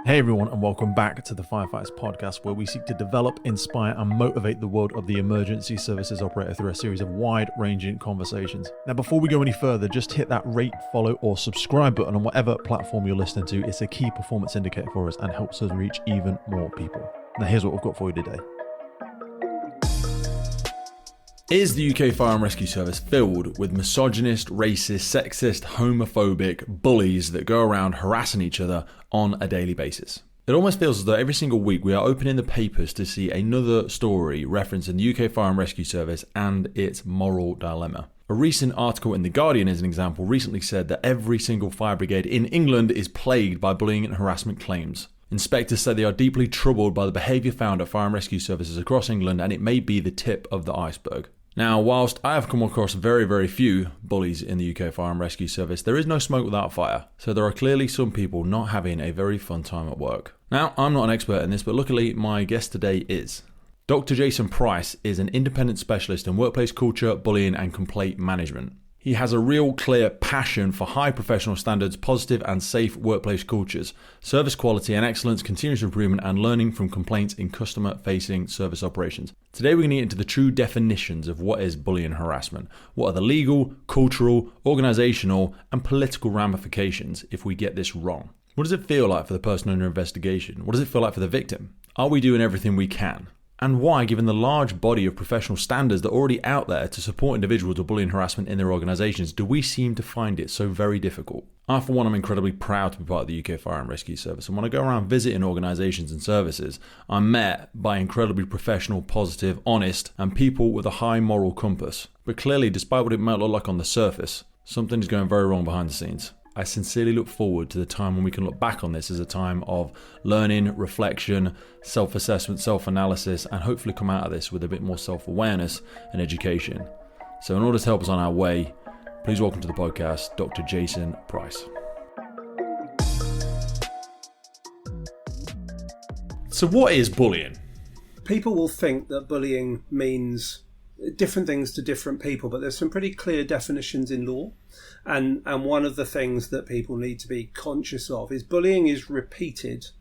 Hey everyone, and welcome back to the Firefighters podcast, where we seek to develop, inspire, and motivate the world of the emergency services operator through a series of wide-ranging conversations. Now, before we go any further, just hit that rate, follow, or subscribe button on whatever platform you're listening to. It's a key performance indicator for us and helps us reach even more people. Now, here's what we've got for you today. Is the UK Fire and Rescue Service filled with misogynist, racist, sexist, homophobic bullies that go around harassing each other on a daily basis? It almost feels as though every single week we are opening the papers to see another story referencing the UK Fire and Rescue Service and its moral dilemma. A recent article in The Guardian, as an example, recently said that every single fire brigade in England is plagued by bullying and harassment claims. Inspectors said they are deeply troubled by the behaviour found at fire and rescue services across England, and it may be the tip of the iceberg. Now, whilst I have come across very, very few bullies in the UK Fire and Rescue Service, there is no smoke without fire. So there are clearly some people not having a very fun time at work. Now, I'm not an expert in this, but luckily my guest today is. Dr. Jason Price is an independent specialist in workplace culture, bullying and complaint management. He has a real clear passion for high professional standards, positive and safe workplace cultures, service quality and excellence, continuous improvement and learning from complaints in customer-facing service operations. Today we're going to get into the true definitions of what is bullying and harassment. What are the legal, cultural, organisational and political ramifications if we get this wrong? What does it feel like for the person under investigation? What does it feel like for the victim? Are we doing everything we can? And why, given the large body of professional standards that are already out there to support individuals with bullying and harassment in their organisations, do we seem to find it so very difficult? I, for one, am incredibly proud to be part of the UK Fire and Rescue Service, and when I go around visiting organisations and services, I'm met by incredibly professional, positive, honest, and people with a high moral compass. But clearly, despite what it might look like on the surface, something is going very wrong behind the scenes. I sincerely look forward to the time when we can look back on this as a time of learning, reflection, self-assessment, self-analysis, and hopefully come out of this with a bit more self-awareness and education. So in order to help us on our way, please welcome to the podcast, Dr. Jason Price. So what is bullying? People will think that bullying means different things to different people, but there's some pretty clear definitions in law. And one of the things that people need to be conscious of is bullying is repeated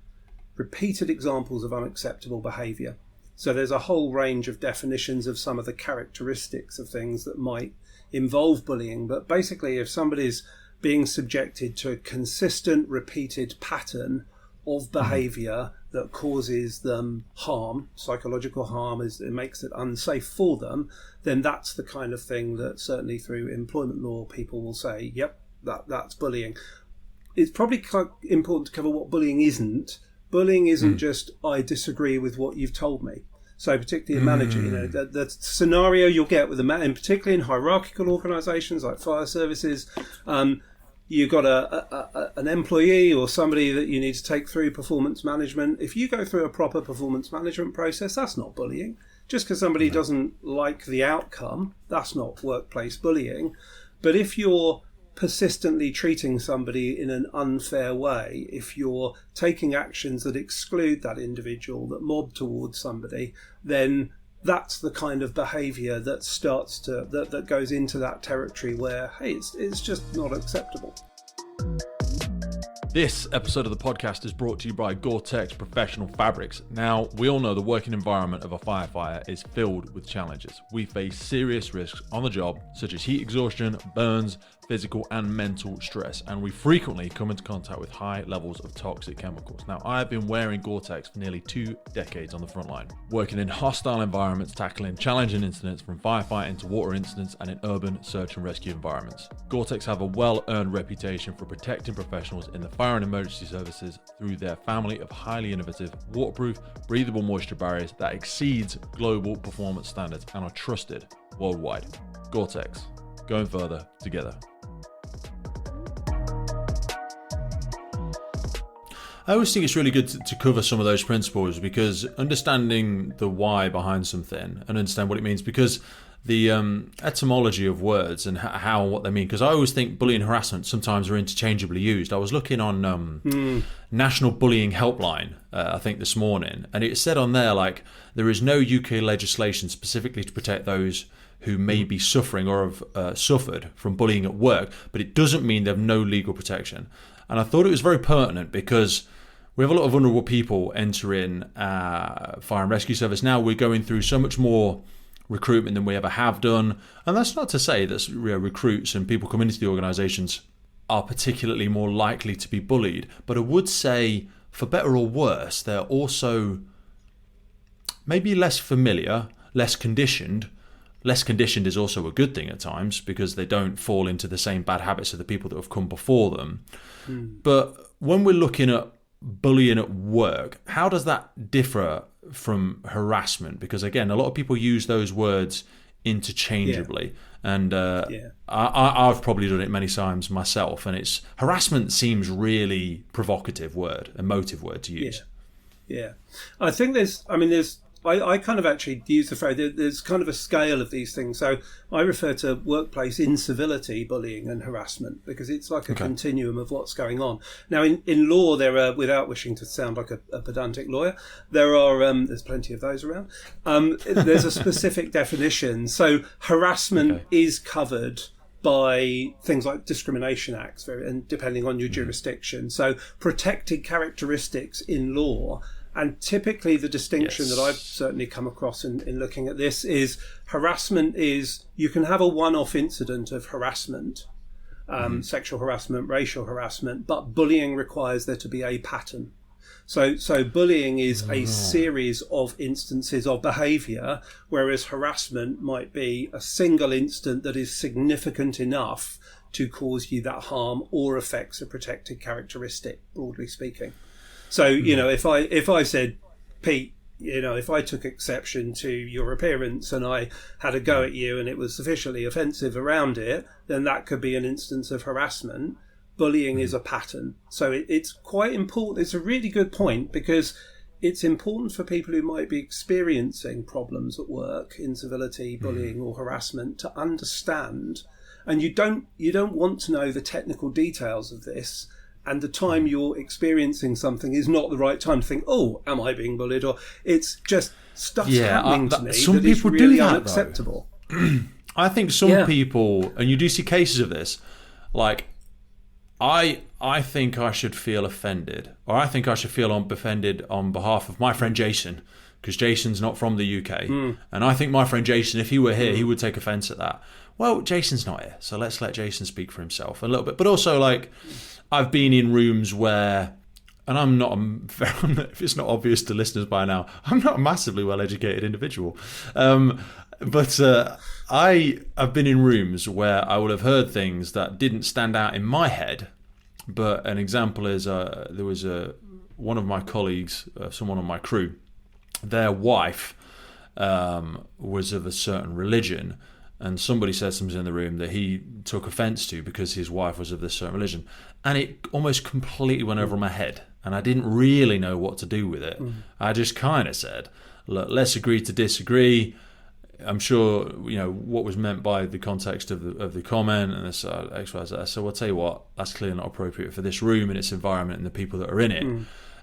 examples of unacceptable behaviour. So there's a whole range of definitions of some of the characteristics of things that might involve bullying. But basically, if somebody's being subjected to a consistent, repeated pattern of behaviour that causes them harm, psychological harm, it makes it unsafe for them, then that's the kind of thing that certainly through employment law people will say, yep, that's bullying. It's probably quite important to cover what bullying isn't. Bullying isn't just, I disagree with what you've told me. So particularly in manager, the scenario you'll get with and particularly in hierarchical organisations like fire services, you've got an employee or somebody that you need to take through performance management. If you go through a proper performance management process, that's not bullying. Just because somebody doesn't like the outcome, that's not workplace bullying. But if you're persistently treating somebody in an unfair way, if you're taking actions that exclude that individual, that mob towards somebody, then that's the kind of behaviour that starts to that goes into that territory where, hey, it's just not acceptable. This episode of the podcast is brought to you by Gore-Tex Professional Fabrics. Now, we all know the working environment of a firefighter is filled with challenges. We face serious risks on the job, such as heat exhaustion, burns, physical and mental stress, and we frequently come into contact with high levels of toxic chemicals. Now, I have been wearing Gore-Tex for nearly 2 decades on the front line, working in hostile environments, tackling challenging incidents from firefighting to water incidents and in urban search and rescue environments. Gore-Tex have a well-earned reputation for protecting professionals in the fire and emergency services through their family of highly innovative, waterproof, breathable moisture barriers that exceeds global performance standards and are trusted worldwide. Gore-Tex, going further together. I always think it's really good to cover some of those principles, because understanding the why behind something and understand what it means, because the etymology of words and how what they mean, because I always think bullying and harassment sometimes are interchangeably used. I was looking on National Bullying Helpline, I think this morning, and it said on there, like, there is no UK legislation specifically to protect those who may be suffering or have suffered from bullying at work, but it doesn't mean they have no legal protection. And I thought it was very pertinent, because we have a lot of vulnerable people entering fire and rescue service now. We're going through so much more recruitment than we ever have done, and that's not to say that recruits and people coming into the organisations are particularly more likely to be bullied, but I would say, for better or worse, they're also maybe less familiar, less conditioned. Less conditioned is also a good thing at times, because they don't fall into the same bad habits of the people that have come before them. But when we're looking at bullying at work, how does that differ from harassment? Because again, a lot of people use those words interchangeably, and I've probably done it many times myself, and it's harassment seems really provocative word, emotive word to use. I think I kind of actually use the phrase, there's kind of a scale of these things. So I refer to workplace incivility, bullying and harassment, because it's like a continuum of what's going on. Now, in law, there are, without wishing to sound like a pedantic lawyer, there are, there's plenty of those around. There's a specific definition. So harassment is covered by things like discrimination acts, and depending on your jurisdiction. So protected characteristics in law. And typically the distinction that I've certainly come across in looking at this is harassment is, you can have a one-off incident of harassment, sexual harassment, racial harassment, but bullying requires there to be a pattern. So bullying is a series of instances of behaviour, whereas harassment might be a single instant that is significant enough to cause you that harm or affects a protected characteristic, broadly speaking. So, if I said, Pete, if I took exception to your appearance and I had a go at you and it was sufficiently offensive around it, then that could be an instance of harassment. Bullying is a pattern. So it's quite important. It's a really good point, because it's important for people who might be experiencing problems at work, incivility, bullying or harassment, to understand. And you don't want to know the technical details of this. And the time you're experiencing something is not the right time to think, oh, am I being bullied? Or it's just stuff's happening to me some that people is really do that, unacceptable. I think some people, and you do see cases of this, like, I think I should feel offended, or I think I should feel offended on behalf of my friend Jason, because Jason's not from the UK. And I think my friend Jason, if he were here, he would take offence at that. Well, Jason's not here, so let's let Jason speak for himself a little bit. But also, like, I've been in rooms where, and I'm not, if it's not obvious to listeners by now, I'm not a massively well-educated individual. But I've been in rooms where I would have heard things that didn't stand out in my head. But an example is there was one of my colleagues, someone on my crew, their wife was of a certain religion, and somebody said something in the room that he took offence to because his wife was of this certain religion. And it almost completely went over my head, and I didn't really know what to do with it. I just kind of said, look, let's agree to disagree. I'm sure what was meant by the context of the comment and this X, Y, Z. So I'll tell you what, that's clearly not appropriate for this room and its environment and the people that are in it.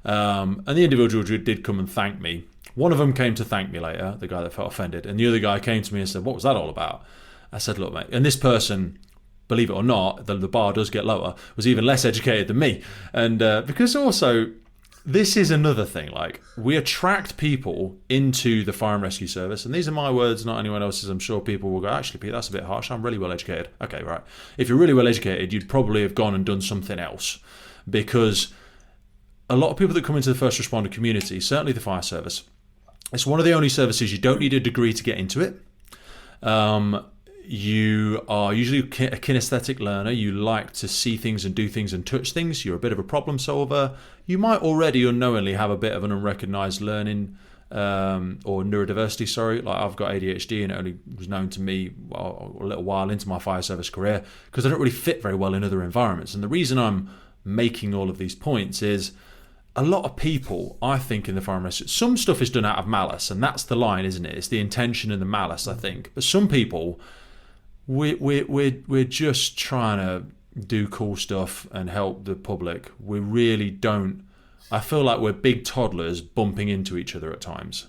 And the individual did come and thank me. One of them came to thank me later, the guy that felt offended, and the other guy came to me and said, what was that all about? I said, look, mate, and this person, believe it or not, the bar does get lower, was even less educated than me. And because also, this is another thing, like, we attract people into the fire and rescue service, and these are my words, not anyone else's. I'm sure people will go, actually, Pete, that's a bit harsh. I'm really well educated. Okay, right. If you're really well educated, you'd probably have gone and done something else, because a lot of people that come into the first responder community, certainly the fire service, it's one of the only services you don't need a degree to get into it. You are usually a kinesthetic learner. You like to see things and do things and touch things. You're a bit of a problem solver. You might already unknowingly have a bit of an unrecognized learning or neurodiversity, sorry. Like, I've got ADHD, and it only was known to me a little while into my fire service career because I don't really fit very well in other environments. And the reason I'm making all of these points is a lot of people, I think, in the fire and rescue, some stuff is done out of malice, and that's the line, isn't it? It's the intention and the malice, I think. But some people, we're just trying to do cool stuff and help the public. We really don't. I feel like we're big toddlers bumping into each other at times,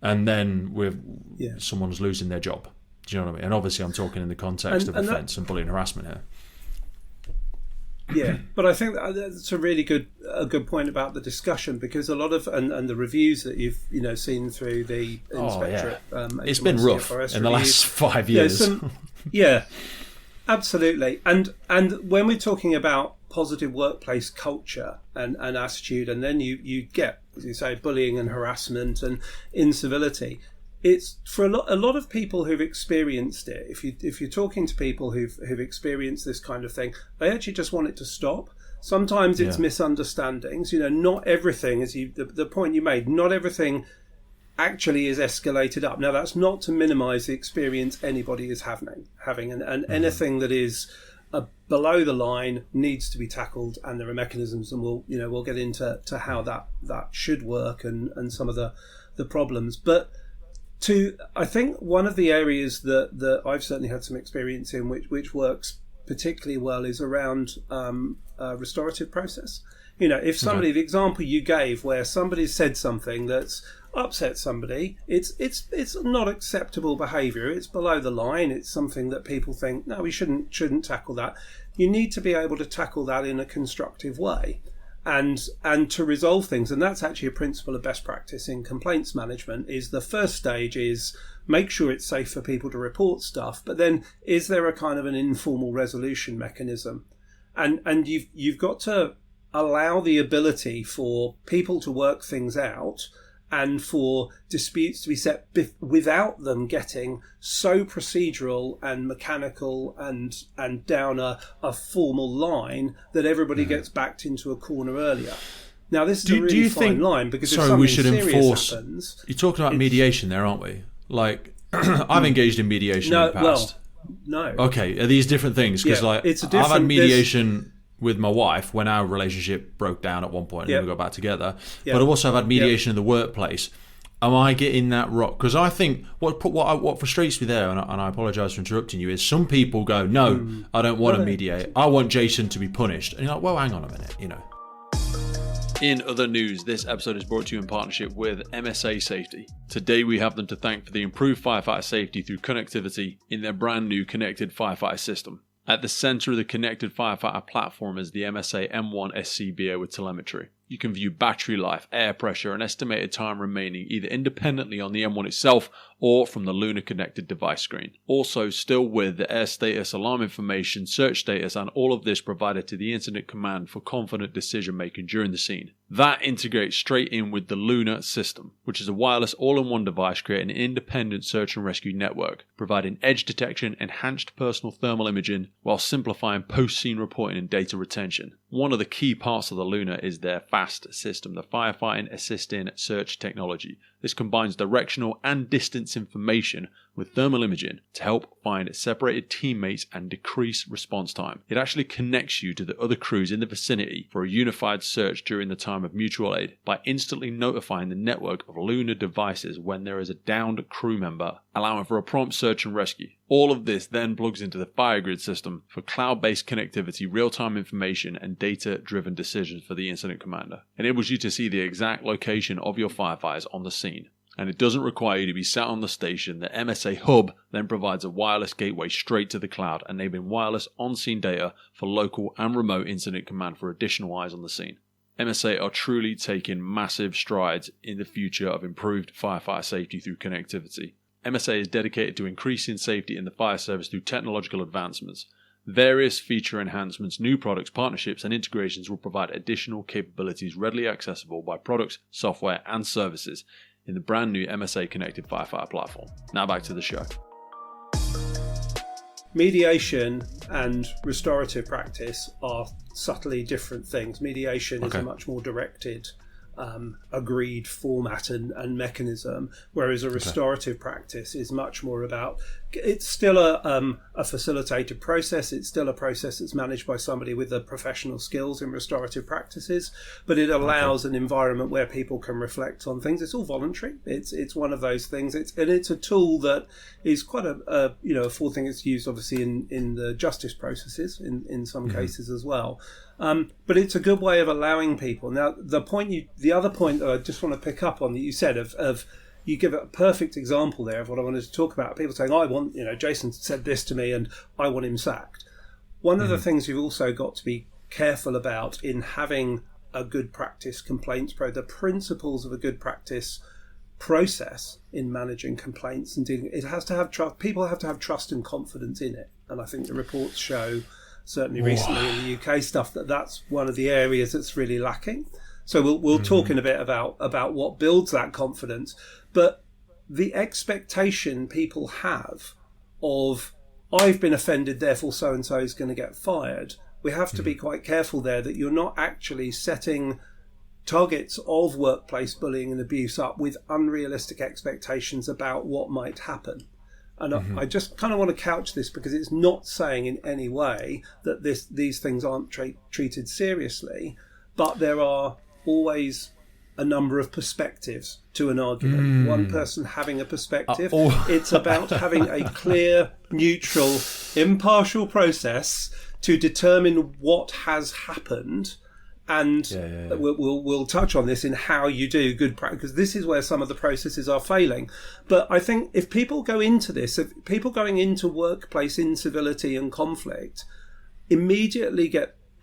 and then someone's losing their job. Do you know what I mean? And obviously, I'm talking in the context of offence and bullying harassment here. Yeah, but I think that's a really good point about the discussion, because a lot of and the reviews that you've seen through the inspectorate, it's been rough in the last 5 years. Yeah, absolutely. And when we're talking about positive workplace culture and attitude, and then you get, as you say, bullying and harassment and incivility. It's for a lot of people who've experienced it. If you're talking to people who've experienced this kind of thing, they actually just want it to stop. Sometimes it's misunderstandings. Not everything, as the point you made, not everything actually is escalated up. Now, that's not to minimise the experience anybody is having, and anything that is below the line needs to be tackled, and there are mechanisms, and we'll get into how that should work and some of the problems, but. I think one of the areas that I've certainly had some experience in, which works particularly well, is around restorative process. If somebody, the example you gave, where somebody said something that's upset somebody, it's not acceptable behaviour. It's below the line. It's something that people think, no, we shouldn't tackle that. You need to be able to tackle that in a constructive way. And to resolve things, and that's actually a principle of best practice in complaints management, is the first stage is make sure it's safe for people to report stuff, but then is there a kind of an informal resolution mechanism? And you've got to allow the ability for people to work things out, and for disputes to be set without them getting so procedural and mechanical and down a formal line that everybody gets backed into a corner earlier. Now, this is a really fine line, because if something serious happens... You're talking about mediation there, aren't we? Like, I've engaged in mediation in the past. Well, no. Okay, are these different things? Because I've had mediation with my wife when our relationship broke down at one point and we got back together. But I also have had mediation in the workplace. Am I getting that wrong? Because I think what frustrates me there, and I apologise for interrupting you, is some people go, no, I don't want to mediate. I want Jason to be punished. And you're like, well, hang on a minute, In other news, this episode is brought to you in partnership with MSA Safety. Today we have them to thank for the improved firefighter safety through connectivity in their brand new connected firefighter system. At the centre of the connected firefighter platform is the MSA M1 SCBA with telemetry. You can view battery life, air pressure and estimated time remaining either independently on the M1 itself or from the Luna connected device screen. Also, still with the air status, alarm information, search status and all of this provided to the incident command for confident decision making during the scene. That integrates straight in with the Luna system, which is a wireless all-in-one device creating an independent search and rescue network, providing edge detection, enhanced personal thermal imaging, while simplifying post-scene reporting and data retention. One of the key parts of the Luna is their FAST system, the Firefighting Assisting Search Technology. This combines directional and distance information with thermal imaging to help find separated teammates and decrease response time. It actually connects you to the other crews in the vicinity for a unified search during the time of mutual aid by instantly notifying the network of Luna devices when there is a downed crew member, allowing for a prompt search and rescue. All of this then plugs into the FireGrid system for cloud-based connectivity, real-time information and data-driven decisions for the incident commander. It enables you to see the exact location of your firefighters on the scene. And it doesn't require you to be sat on the station. The MSA Hub then provides a wireless gateway straight to the cloud, enabling wireless on-scene data for local and remote incident command for additional eyes on the scene. MSA are truly taking massive strides in the future of improved firefighter safety through connectivity. MSA is dedicated to increasing safety in the fire service through technological advancements. Various feature enhancements, new products, partnerships and integrations will provide additional capabilities readily accessible by products, software and services in the brand new MSA Connected Firefighter platform. Now back to the show. Mediation and restorative practice are subtly different things. Mediation is a much more directed, agreed format and mechanism, whereas a restorative practice is much more about, it's still a facilitated process, it's still a process that's managed by somebody with the professional skills in restorative practices, but it allows an environment where people can reflect on things. It's all voluntary. It's one of those things. It's a tool that is quite a full thing. It's used obviously in the justice processes in some cases as well. But it's a good way of allowing people. Now, the other point that I just want to pick up on that you said of you give a perfect example there of what I wanted to talk about. People saying, Jason said this to me and I want him sacked. One of the things you've also got to be careful about in having a good practice complaints the principles of a good practice process in managing complaints and dealing. It has to have trust. People have to have trust and confidence in it, and I think the reports show, certainly recently in the UK stuff, that's one of the areas that's really lacking. So we'll talk in a bit about what builds that confidence, but the expectation people have of, I've been offended, therefore so and so is going to get fired. We have to be quite careful there that you're not actually setting targets of workplace bullying and abuse up with unrealistic expectations about what might happen. And I just kind of want to couch this, because it's not saying in any way that these things aren't treated seriously, but there are always a number of perspectives to an argument. One person having a perspective. It's about having a clear, neutral, impartial process to determine what has happened. And we'll touch on this in how you do good practice, because this is where some of the processes are failing. But I think if people go into this, if people going into workplace incivility and conflict immediately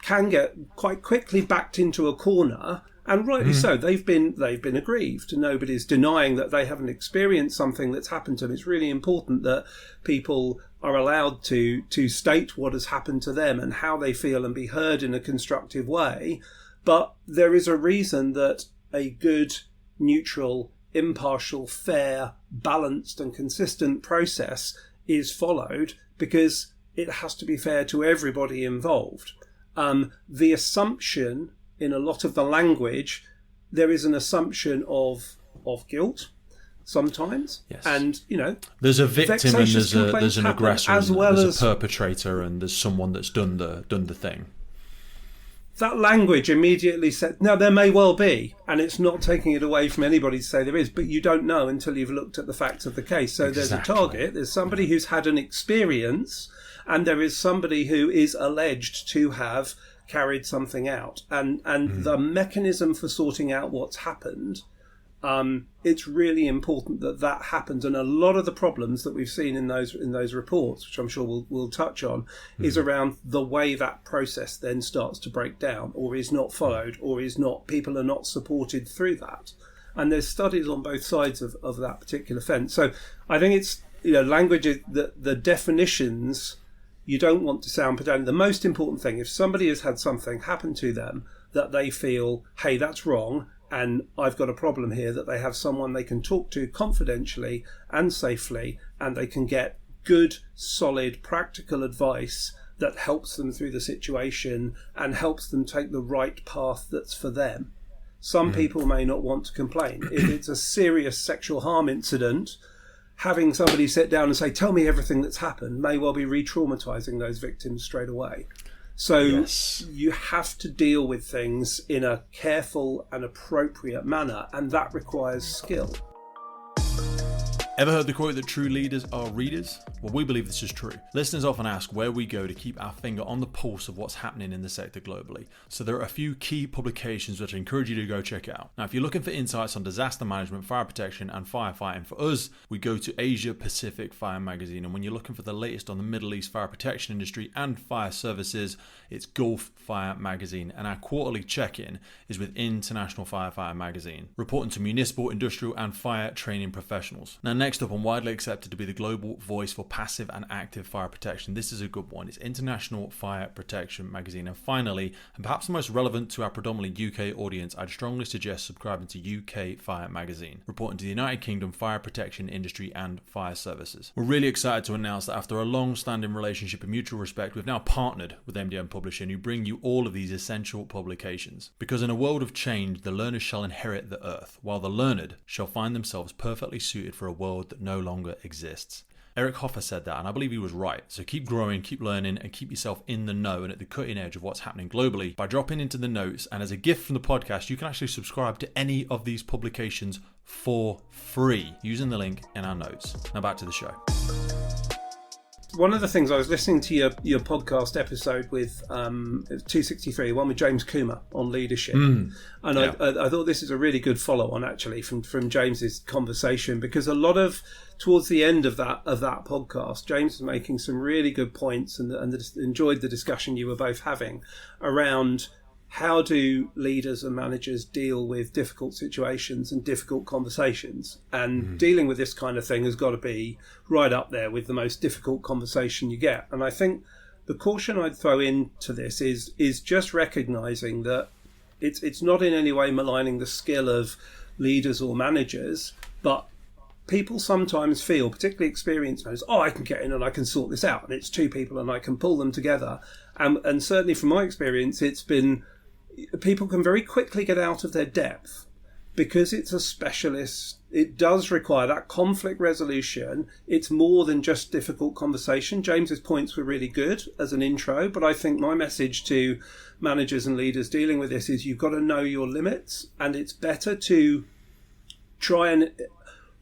can get quite quickly backed into a corner, and rightly so, they've been aggrieved. Nobody's denying that they haven't experienced something that's happened to them. It's really important that people are allowed to state what has happened to them and how they feel and be heard in a constructive way. But there is a reason that a good, neutral, impartial, fair, balanced and consistent process is followed, because it has to be fair to everybody involved. The assumption in a lot of the language, there is an assumption of guilt sometimes. Yes. And, there's a victim and there's an aggressor, as well there's a perpetrator, and there's someone that's done the thing. That language immediately said, now there may well be, and it's not taking it away from anybody to say there is, but you don't know until you've looked at the facts of the case. So There's a target, there's somebody who's had an experience, and there is somebody who is alleged to have carried something out, and the mechanism for sorting out what's happened, it's really important that happens. And a lot of the problems that we've seen in those reports, which I'm sure we'll touch on, is around the way that process then starts to break down, or is not followed, or people are not supported through that. And there's studies on both sides of that particular fence. So I think it's language, the definitions. You don't want to sound pedantic. The most important thing, if somebody has had something happen to them that they feel, hey, that's wrong, and I've got a problem here, that they have someone they can talk to confidentially and safely, and they can get good, solid, practical advice that helps them through the situation and helps them take the right path that's for them. Some people may not want to complain. If it's a serious sexual harm incident, having somebody sit down and say, tell me everything that's happened, may well be re-traumatizing those victims straight away. So you have to deal with things in a careful and appropriate manner, and that requires skill. Ever heard the quote that true leaders are readers? Well, we believe this is true. Listeners often ask where we go to keep our finger on the pulse of what's happening in the sector globally. So there are a few key publications which I encourage you to go check out. Now, if you're looking for insights on disaster management, fire protection and firefighting, for us, we go to Asia Pacific Fire Magazine. And when you're looking for the latest on the Middle East fire protection industry and fire services, it's Gulf Fire Magazine. And our quarterly check-in is with International Firefighter Magazine, reporting to municipal, industrial and fire training professionals. Now, next up, and widely accepted to be the global voice for passive and active fire protection. This is a good one. It's International Fire Protection Magazine. And finally, and perhaps the most relevant to our predominantly UK audience, I'd strongly suggest subscribing to UK Fire Magazine, reporting to the United Kingdom fire protection industry and fire services. We're really excited to announce that after a long-standing relationship and mutual respect, we've now partnered with MDM Publishing, who bring you all of these essential publications. Because in a world of change, the learners shall inherit the earth, while the learned shall find themselves perfectly suited for a world that no longer exists. Eric Hoffer said that, and I believe he was right. So keep growing, keep learning, and keep yourself in the know and at the cutting edge of what's happening globally by dropping into the notes. And as a gift from the podcast, you can actually subscribe to any of these publications for free using the link in our notes. Now back to the show. one of the things I was listening to your podcast episode with 263, one with James Coomer on leadership, and yeah. I thought this is a really good follow-on actually from James's conversation, because a lot of towards the end of that podcast, James was making some really good points, and enjoyed the discussion you were both having around how do leaders and managers deal with difficult situations and difficult conversations? And dealing with this kind of thing has got to be right up there with the most difficult conversation you get. And I think the caution I'd throw into this is just recognizing that it's not in any way maligning the skill of leaders or managers, but people sometimes feel, particularly experienced managers, I can get in and I can sort this out, and it's two people and I can pull them together. And certainly from my experience, it's been people can very quickly get out of their depth because it's a specialist. It does require that conflict resolution. It's more than just difficult conversation. James's points were really good as an intro, but I think my message to managers and leaders dealing with this is you've got to know your limits, and it's better to try and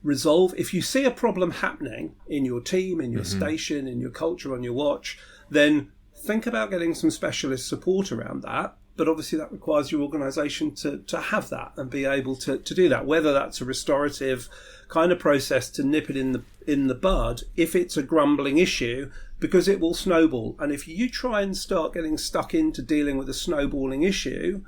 resolve. If you see a problem happening in your team, in your station, in your culture, on your watch, then think about getting some specialist support around that. But obviously that requires your organisation to have that and be able to do that, whether that's a restorative kind of process to nip it in the bud if it's a grumbling issue, because it will snowball. And if you try and start getting stuck into dealing with a snowballing issue,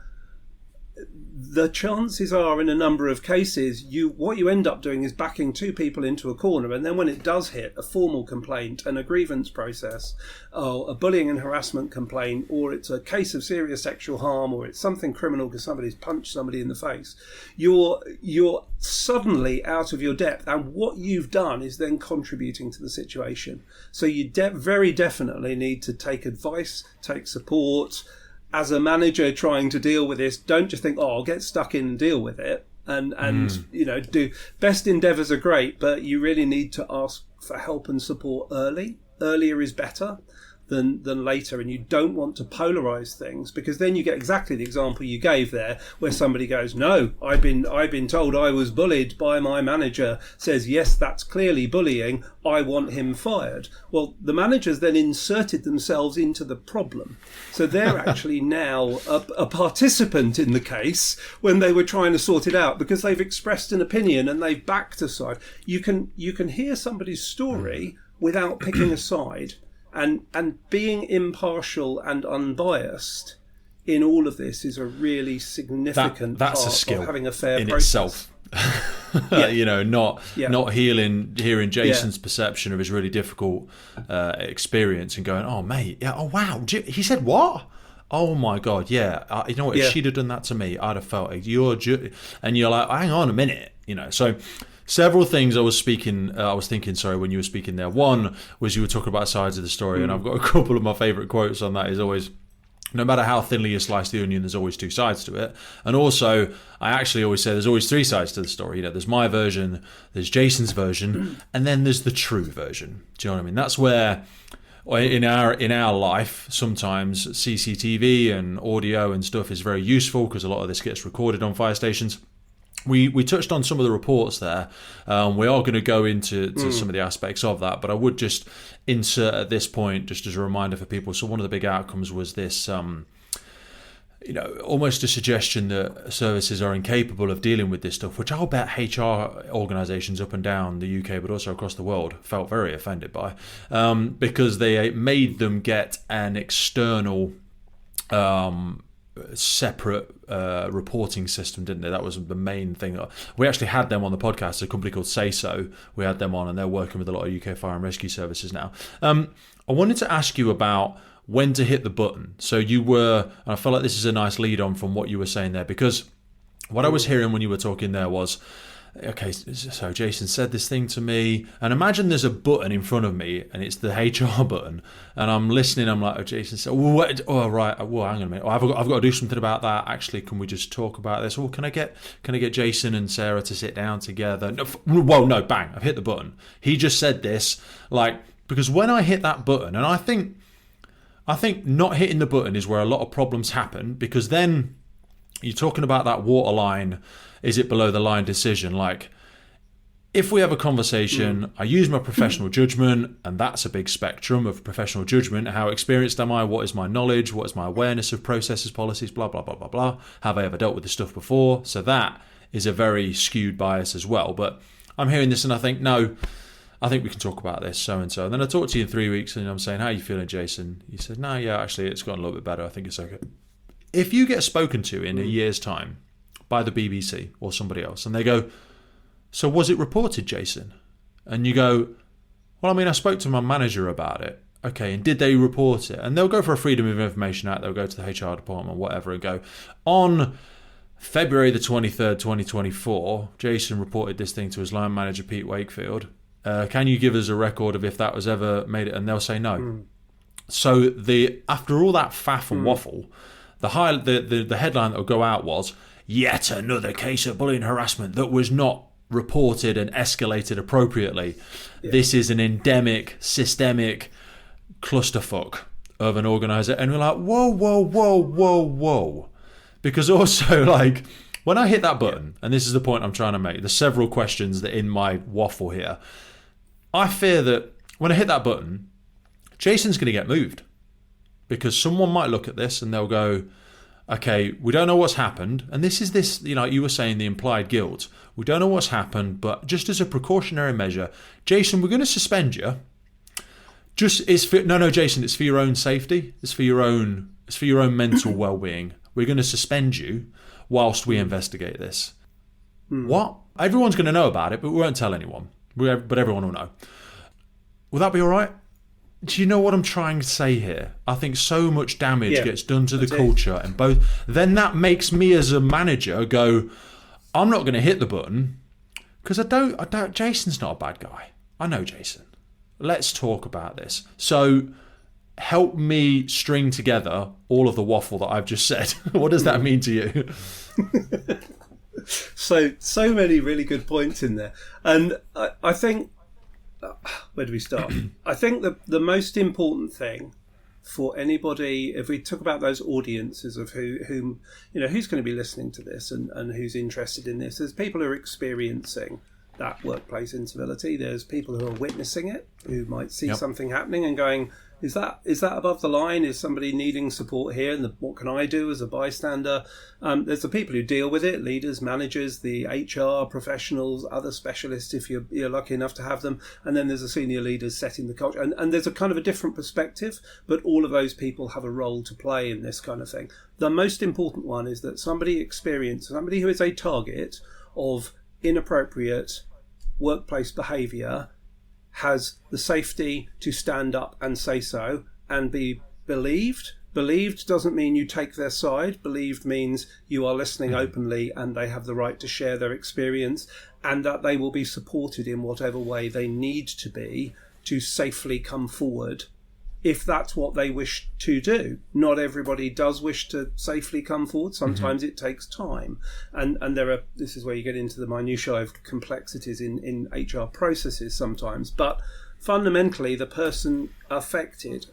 the chances are in a number of cases what you end up doing is backing two people into a corner, and then when it does hit a formal complaint and a grievance process, or a bullying and harassment complaint, or it's a case of serious sexual harm, or it's something criminal because somebody's punched somebody in the face, you're suddenly out of your depth, and what you've done is then contributing to the situation. So you very definitely need to take advice, take support. As a manager trying to deal with this, don't just think, I'll get stuck in and deal with it. And do best endeavours are great, but you really need to ask for help and support early. Earlier is better than later, and you don't want to polarise things, because then you get exactly the example you gave there, where somebody goes, no, I've been told I was bullied by my manager, says, yes, that's clearly bullying, I want him fired. Well, the managers then inserted themselves into the problem. So they're actually now a participant in the case when they were trying to sort it out, because they've expressed an opinion and they've backed a side. You can hear somebody's story without picking a side. And being impartial and unbiased in all of this is a really significant that's part a skill of having a fair in process. Itself. Not hearing Jason's perception of his really difficult experience and going, oh mate, yeah, oh wow, he said what? Oh my god, yeah. You know what? If she'd have done that to me, I'd have felt it. And you're like, hang on a minute, So several things I was thinking, when you were speaking there. One was you were talking about sides of the story, and I've got a couple of my favourite quotes on that. Is always, no matter how thinly you slice the onion, there's always two sides to it. And also, I actually always say there's always three sides to the story. There's my version, there's Jason's version, and then there's the true version. Do you know what I mean? That's where in our life, sometimes CCTV and audio and stuff is very useful, because a lot of this gets recorded on fire stations. We touched on some of the reports there. We are going to go into some of the aspects of that, but I would just insert at this point, just as a reminder for people. So one of the big outcomes was this, almost a suggestion that services are incapable of dealing with this stuff, which I'll bet HR organisations up and down the UK, but also across the world, felt very offended by, because they made them get an external separate reporting system, didn't they? That was the main thing. We actually had them on the podcast, a company called Say So. We had them on, and they're working with a lot of UK fire and rescue services now. I wanted to ask you about when to hit the button. So you were, and I feel like this is a nice lead on from what you were saying there, because what I was hearing when you were talking there was, okay, so Jason said this thing to me, and imagine there's a button in front of me, and it's the HR button, and I'm listening. I'm like, oh, Jason said, right, hang on a minute. I've got to do something about that. Actually, can we just talk about this? Or can I get Jason and Sarah to sit down together? No, bang! I've hit the button. He just said this, because when I hit that button, and I think not hitting the button is where a lot of problems happen, because then you're talking about that waterline. Is it below the line decision? if we have a conversation, I use my professional judgment, and that's a big spectrum of professional judgment. How experienced am I? What is my knowledge? What is my awareness of processes, policies, blah, blah, blah, blah, blah. Have I ever dealt with this stuff before? So that is a very skewed bias as well. But I'm hearing this and I think, no, I think we can talk about this, so and so. And then I talk to you in 3 weeks and I'm saying, how are you feeling, Jason? You said, no, yeah, actually, it's gotten a little bit better. I think it's okay. If you get spoken to in a year's time by the BBC or somebody else and they go, so was it reported, Jason? And you go, well, I mean, I spoke to my manager about it. Okay, and did they report it? And they'll go for a Freedom of Information Act. They'll go to the HR department, whatever, and go, on February the 23rd, 2024, Jason reported this thing to his line manager, Pete Wakefield. Can you give us a record of if that was ever made? And they'll say no. So after all that faff and waffle, the headline that will go out was, yet another case of bullying harassment that was not reported and escalated appropriately. Yeah. This is an endemic, systemic clusterfuck of an organizer. And we're like, whoa, whoa, whoa, whoa, whoa. Because also, like, when I hit that button, and this is the point I'm trying to make, there's several questions that in my waffle here. I fear that when I hit that button, Jason's going to get moved. Because someone might look at this and they'll go, okay, we don't know what's happened. And this, you were saying, the implied guilt. We don't know what's happened, but just as a precautionary measure, Jason, we're going to suspend you. Jason, it's for your own safety. It's for your own mental well-being. We're going to suspend you whilst we investigate this. What? Everyone's going to know about it, but we won't tell anyone. But everyone will know. Will that be all right? Do you know what I'm trying to say here? I think so much damage gets done to the culture, and then that makes me as a manager go, I'm not going to hit the button because I don't. Jason's not a bad guy. I know Jason. Let's talk about this. So help me string together all of the waffle that I've just said. What does that mean to you? So many really good points in there, and I think. Where do we start? I think the most important thing for anybody, if we talk about those audiences of who's going to be listening to this and who's interested in this, there's people who are experiencing that workplace incivility. There's people who are witnessing it, who might see something happening and going, is that above the line? Is somebody needing support here? And what can I do as a bystander? There's the people who deal with it, leaders, managers, the HR professionals, other specialists, if you're lucky enough to have them. And then there's the senior leaders setting the culture. And there's a kind of a different perspective, but all of those people have a role to play in this kind of thing. The most important one is that somebody who is a target of inappropriate workplace behaviour has the safety to stand up and say so and be believed. Believed doesn't mean you take their side. Believed means you are listening openly and they have the right to share their experience and that they will be supported in whatever way they need to be to safely come forward if that's what they wish to do. Not everybody does wish to safely come forward. Sometimes it takes time. And this is where you get into the minutiae of complexities in HR processes sometimes. But fundamentally, the person affected,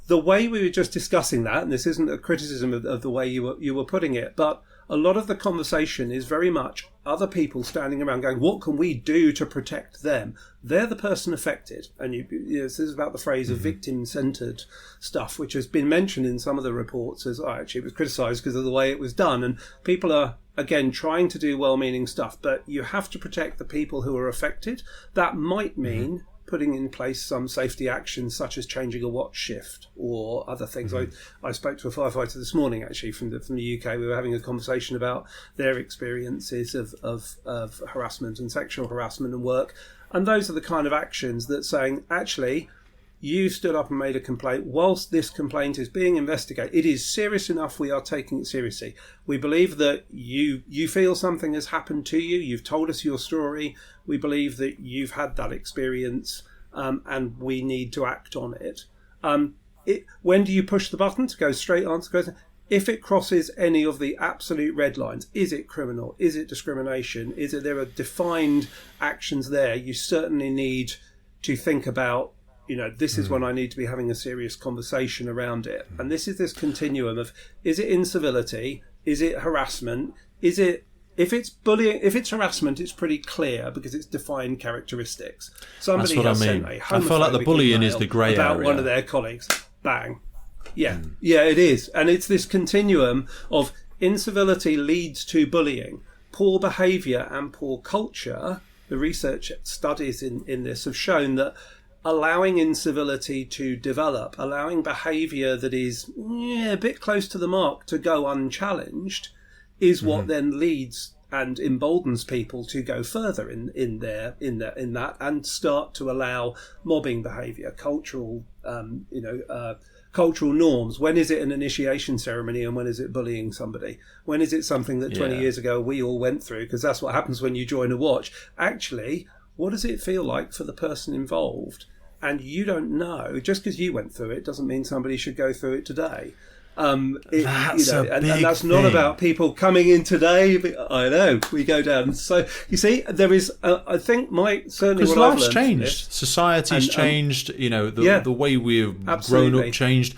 the way we were just discussing that, and this isn't a criticism of the way you were putting it, but a lot of the conversation is very much other people standing around going, what can we do to protect them? They're the person affected. And this is about the phrase of victim-centred stuff, which has been mentioned in some of the reports as, actually it was criticised because of the way it was done. And people are, again, trying to do well-meaning stuff, but you have to protect the people who are affected. That might mean putting in place some safety actions such as changing a watch shift or other things. I spoke to a firefighter this morning actually from the UK. We were having a conversation about their experiences of harassment and sexual harassment and work, and those are the kind of actions that saying, actually, you stood up and made a complaint. Whilst this complaint is being investigated, it is serious enough, we are taking it seriously. We believe that you feel something has happened to you. You've told us your story. We believe that you've had that experience and we need to act on it. When do you push the button to go straight answer? If it crosses any of the absolute red lines, is it criminal? Is it discrimination? There are defined actions there? You certainly need to think about, this is when I need to be having a serious conversation around it. And this is this continuum of, is it incivility? Is it harassment? Is it If it's bullying, if it's harassment, it's pretty clear because it's defined characteristics. Somebody That's what has I mean. sent a I feel like the homophobic bullying email is the grey about area. one of their colleagues. Bang. Yeah, yeah, it is. And it's this continuum of incivility leads to bullying. Poor behaviour and poor culture, the research studies in this have shown that allowing incivility to develop, allowing behaviour that is a bit close to the mark to go unchallenged, is what then leads and emboldens people to go further in that and start to allow mobbing behaviour, cultural norms. When is it an initiation ceremony and when is it bullying somebody? When is it something that 20 years ago we all went through? Because that's what happens when you join a watch. Actually, what does it feel like for the person involved? And you don't know. Just because you went through it doesn't mean somebody should go through it today. That's a big and that's thing. not about people coming in today. I know we go down. So you see, there is. I think certainly because what I've life's learned changed, society's changed. The way we've absolutely. grown up changed.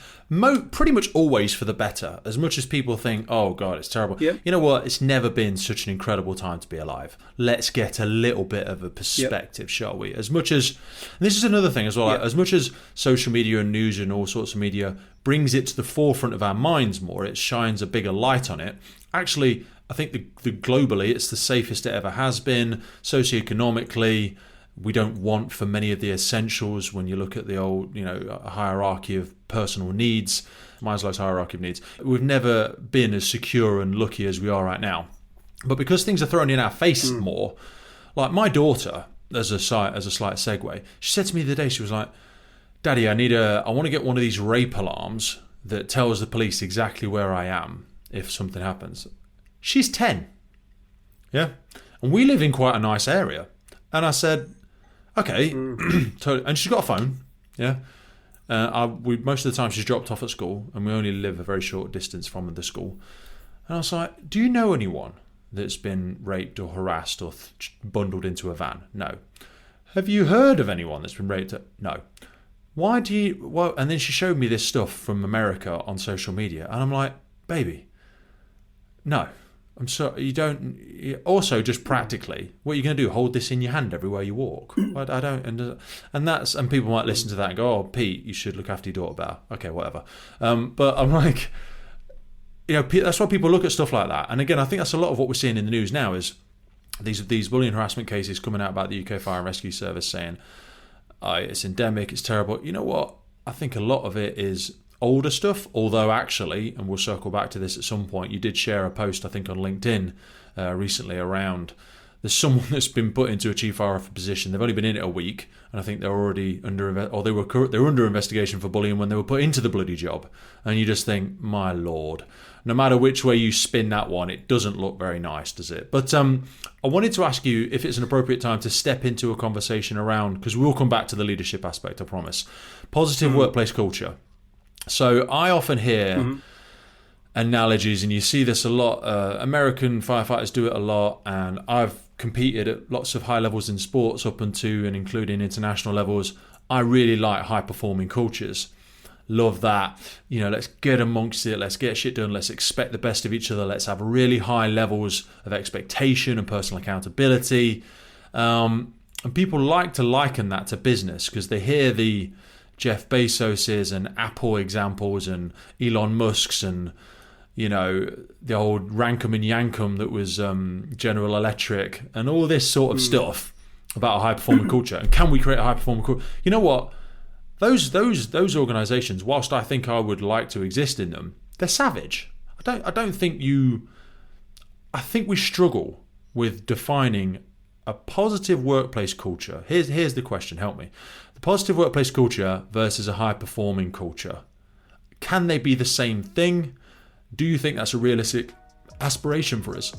Pretty much always for the better. As much as people think, "Oh God, it's terrible." Yep. You know what? It's never been such an incredible time to be alive. Let's get a little bit of a perspective, shall we? As much as, and this is another thing as well. As much as social media and news and all sorts of media brings it to the forefront of our minds more, it shines a bigger light on it. Actually, I think the globally, it's the safest it ever has been. Socioeconomically, we don't want for many of the essentials. When you look at the old, hierarchy of personal needs, Maslow's hierarchy of needs, we've never been as secure and lucky as we are right now. But because things are thrown in our face more, like my daughter, as a slight segue, she said to me the other day, she was like, "Daddy, I want to get one of these rape alarms that tells the police exactly where I am if something happens." She's 10. Yeah. And we live in quite a nice area. And I said, okay. Totally. And she's got a phone. Yeah. Most of the time she's dropped off at school and we only live a very short distance from the school. And I was like, do you know anyone that's been raped or harassed or bundled into a van? No. Have you heard of anyone that's been raped? No. Why do you... Well, and then she showed me this stuff from America on social media. And I'm like, baby, no. I'm sorry, you don't... Also, just practically, what are you going to do? Hold this in your hand everywhere you walk? I don't... And people might listen to that and go, oh, Pete, you should look after your daughter better. Okay, whatever. But I'm like... that's why people look at stuff like that. And again, I think that's a lot of what we're seeing in the news now is these bullying harassment cases coming out about the UK Fire and Rescue Service saying, it's endemic, it's terrible. You know what? I think a lot of it is older stuff, although actually, and we'll circle back to this at some point, you did share a post, I think, on LinkedIn recently around there's someone that's been put into a chief fire officer position. They've only been in it a week, and I think they're already they were under investigation for bullying when they were put into the bloody job. And you just think, my lord, no matter which way you spin that one, it doesn't look very nice, does it? But I wanted to ask you if it's an appropriate time to step into a conversation around, because we'll come back to the leadership aspect, I promise. Positive workplace culture. So I often hear analogies, and you see this a lot. American firefighters do it a lot, and I've competed at lots of high levels in sports up until and including international levels. I really like high performing cultures. Love that. Let's get amongst it. Let's get shit done. Let's expect the best of each other. Let's have really high levels of expectation and personal accountability. And people like to liken that to business because they hear the Jeff Bezos's and Apple examples and Elon Musk's and the old Rankum and Yankum that was General Electric and all this sort of stuff about a high performing culture. And can we create a high performing culture? You know what? Those organisations, whilst I think I would like to exist in them, they're savage. I think we struggle with defining a positive workplace culture. Here's the question. Help me. The positive workplace culture versus a high performing culture. Can they be the same thing? Do you think that's a realistic aspiration for us?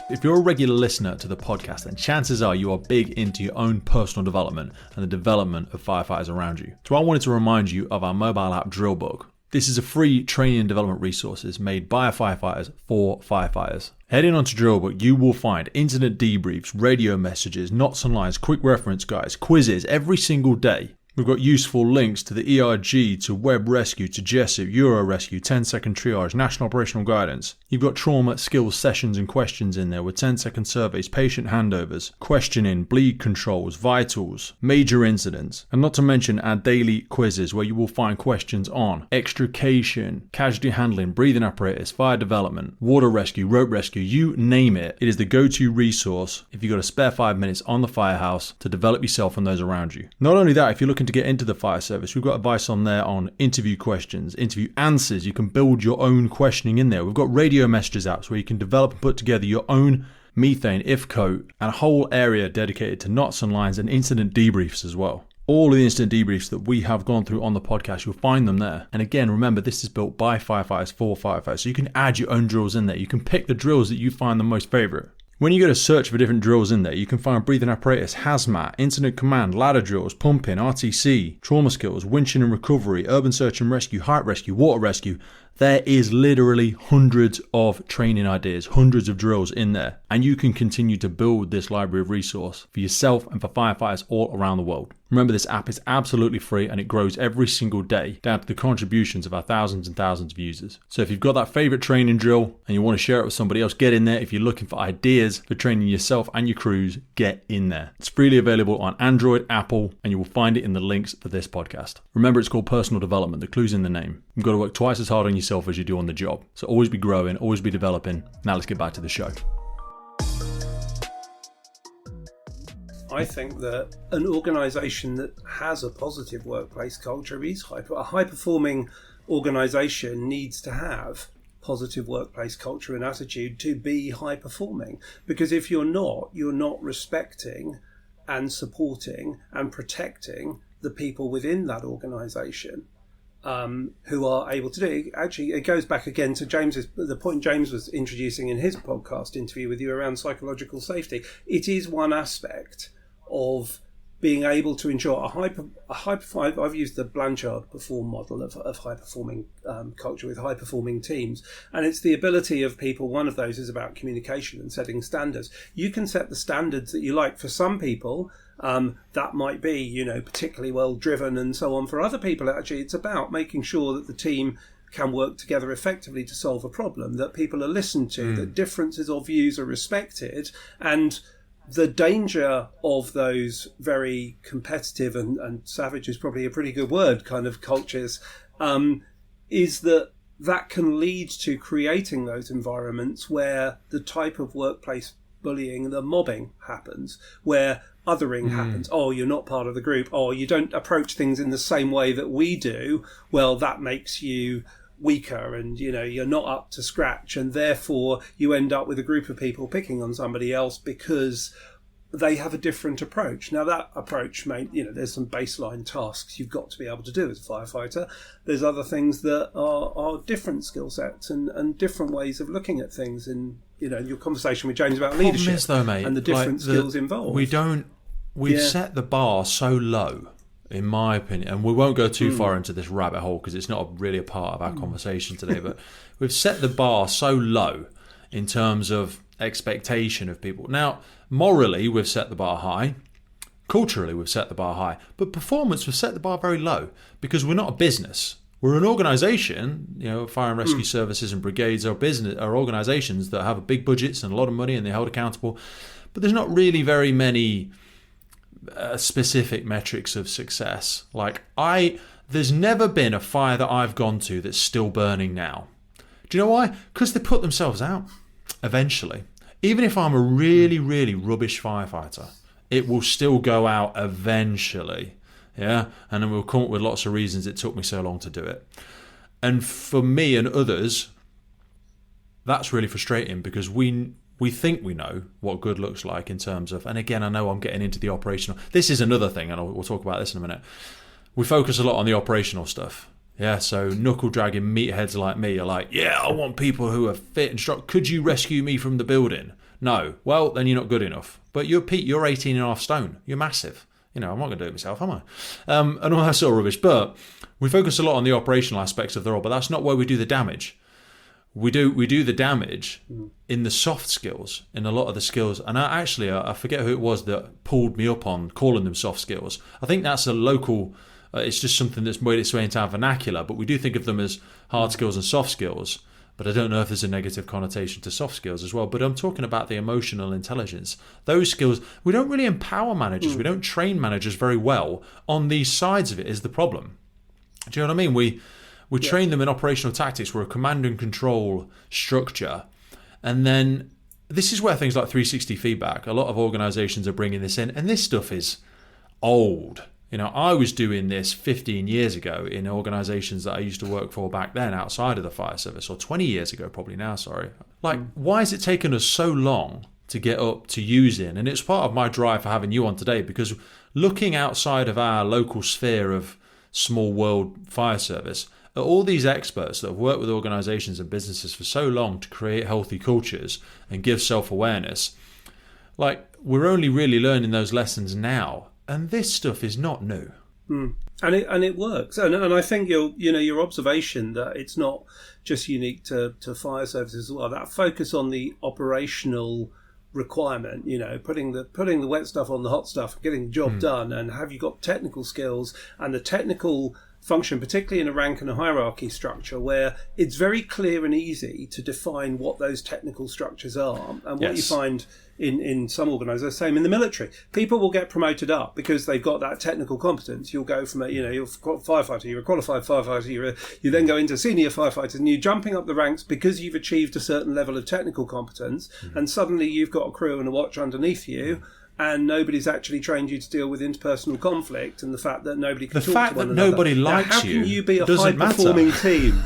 If you're a regular listener to the podcast, then chances are you are big into your own personal development and the development of firefighters around you. So I wanted to remind you of our mobile app Drillbook. This is a free training and development resources made by firefighters for firefighters. Heading on to Drillbook, you will find incident debriefs, radio messages, knots and lines, quick reference guides, quizzes every single day. We've got useful links to the ERG, to Web Rescue, to Jessup, Euro Rescue, 10-second triage, National Operational Guidance. You've got trauma skills sessions and questions in there with 10-second surveys, patient handovers, questioning, bleed controls, vitals, major incidents, and not to mention our daily quizzes where you will find questions on extrication, casualty handling, breathing apparatus, fire development, water rescue, rope rescue, you name it. It is the go-to resource if you've got a spare 5 minutes on the firehouse to develop yourself and those around you. Not only that, if you're looking to get into the fire service, we've got advice on there on interview questions, interview answers. You can build your own questioning in there. We've got radio messages apps where you can develop and put together your own methane, if code, and a whole area dedicated to knots and lines and incident debriefs as well. All of the incident debriefs that we have gone through on the podcast, you'll find them there. And again, remember, this is built by firefighters for firefighters. So you can add your own drills in there. You can pick the drills that you find the most favorite. When you go to search for different drills in there, you can find breathing apparatus, hazmat, incident command, ladder drills, pumping, RTC, trauma skills, winching and recovery, urban search and rescue, height rescue, water rescue. There is literally hundreds of training ideas, hundreds of drills in there. And you can continue to build this library of resource for yourself and for firefighters all around the world. Remember, this app is absolutely free and it grows every single day down to the contributions of our thousands and thousands of users. So if you've got that favorite training drill and you want to share it with somebody else, get in there. If you're looking for ideas for training yourself and your crews, get in there. It's freely available on Android, Apple, and you will find it in the links for this podcast. Remember, it's called personal development. The clue's in the name. You've got to work twice as hard on yourself as you do on the job. So always be growing, always be developing. Now let's get back to the show. I think that an organisation that has a positive workplace culture is a high-performing organisation needs to have positive workplace culture and attitude to be high-performing. Because if you're not respecting and supporting and protecting the people within that organisation who are able to do it. Actually, it goes back again to the point James was introducing in his podcast interview with you around psychological safety. It is one aspect of being able to ensure I've used the Blanchard perform model of high-performing culture with high-performing teams, and it's the ability of people. One of those is about communication and setting standards. You can set the standards that you like. For some people, that might be, particularly well driven and so on. For other people, actually, it's about making sure that the team can work together effectively to solve a problem, that people are listened to, that differences of views are respected, and the danger of those very competitive and savage is probably a pretty good word kind of cultures, is that can lead to creating those environments where the type of workplace bullying, the mobbing happens, where othering happens. Oh, you're not part of the group. Oh, you don't approach things in the same way that we do. Well, that makes you weaker and you're not up to scratch, and therefore you end up with a group of people picking on somebody else because they have a different approach. Now that approach there's some baseline tasks you've got to be able to do as a firefighter. There's other things that are different skill sets and different ways of looking at things, and your conversation with James about leadership is, though, mate, and the different skills involved. We've set the bar so low, in my opinion, and we won't go too far into this rabbit hole because it's not really a part of our conversation today, but we've set the bar so low in terms of expectation of people. Now, morally, we've set the bar high. Culturally, we've set the bar high. But performance, we've set the bar very low because we're not a business. We're an organisation. Fire and rescue services and brigades are organisations that have big budgets and a lot of money and they're held accountable. But there's not really very many specific metrics of success. There's never been a fire that I've gone to that's still burning now. Do you know why? Because they put themselves out eventually. Even if I'm a really, really rubbish firefighter, it will still go out eventually. Yeah, and then we'll come up with lots of reasons it took me so long to do it. And for me and others, that's really frustrating because we think we know what good looks like in terms of, and again, I know I'm getting into the operational. This is another thing, and we'll talk about this in a minute. We focus a lot on the operational stuff. Yeah, so knuckle-dragging meatheads like me are like, yeah, I want people who are fit and strong. Could you rescue me from the building? No. Well, then you're not good enough. But you're Pete, you're 18 and a half stone. You're massive. I'm not going to do it myself, am I? And all that sort of rubbish. But we focus a lot on the operational aspects of the role, but that's not where we do the damage. we do the damage in the soft skills, in a lot of the skills. And I forget who it was that pulled me up on calling them soft skills. I think that's a local, it's just something that's made its way into our vernacular, but we do think of them as hard skills and soft skills. But I don't know if there's a negative connotation to soft skills as well. But I'm talking about the emotional intelligence. Those skills, we don't really empower managers. We don't train managers very well on these sides of it is the problem. Do you know what I mean? We train them in operational tactics. We're a command and control structure. And then this is where things like 360 feedback, a lot of organizations are bringing this in. And this stuff is old. You know, I was doing this 15 years ago in organizations that I used to work for back then outside of the fire service, or 20 years ago probably now, sorry. Like, why has it taken us so long to get up to using? And it's part of my drive for having you on today, because looking outside of our local sphere of small world fire service, are all these experts that have worked with organizations and businesses for so long to create healthy cultures and give self-awareness. Like, we're only really learning those lessons now. And this stuff is not new. And it works. And I think your observation that it's not just unique to fire services as well, that focus on the operational requirement, putting the wet stuff on the hot stuff, getting the job done, and have you got technical skills and the technical function, particularly in a rank and a hierarchy structure, where it's very clear and easy to define what those technical structures are. And what you find in some organisations, same in the military, people will get promoted up because they've got that technical competence. You'll go from you're a firefighter, you're a qualified firefighter, you then go into senior firefighters, and you're jumping up the ranks because you've achieved a certain level of technical competence, and suddenly you've got a crew and a watch underneath you. And nobody's actually trained you to deal with interpersonal conflict and the fact that nobody can talk to one another. The fact that nobody likes you, how can you be a high-performing team?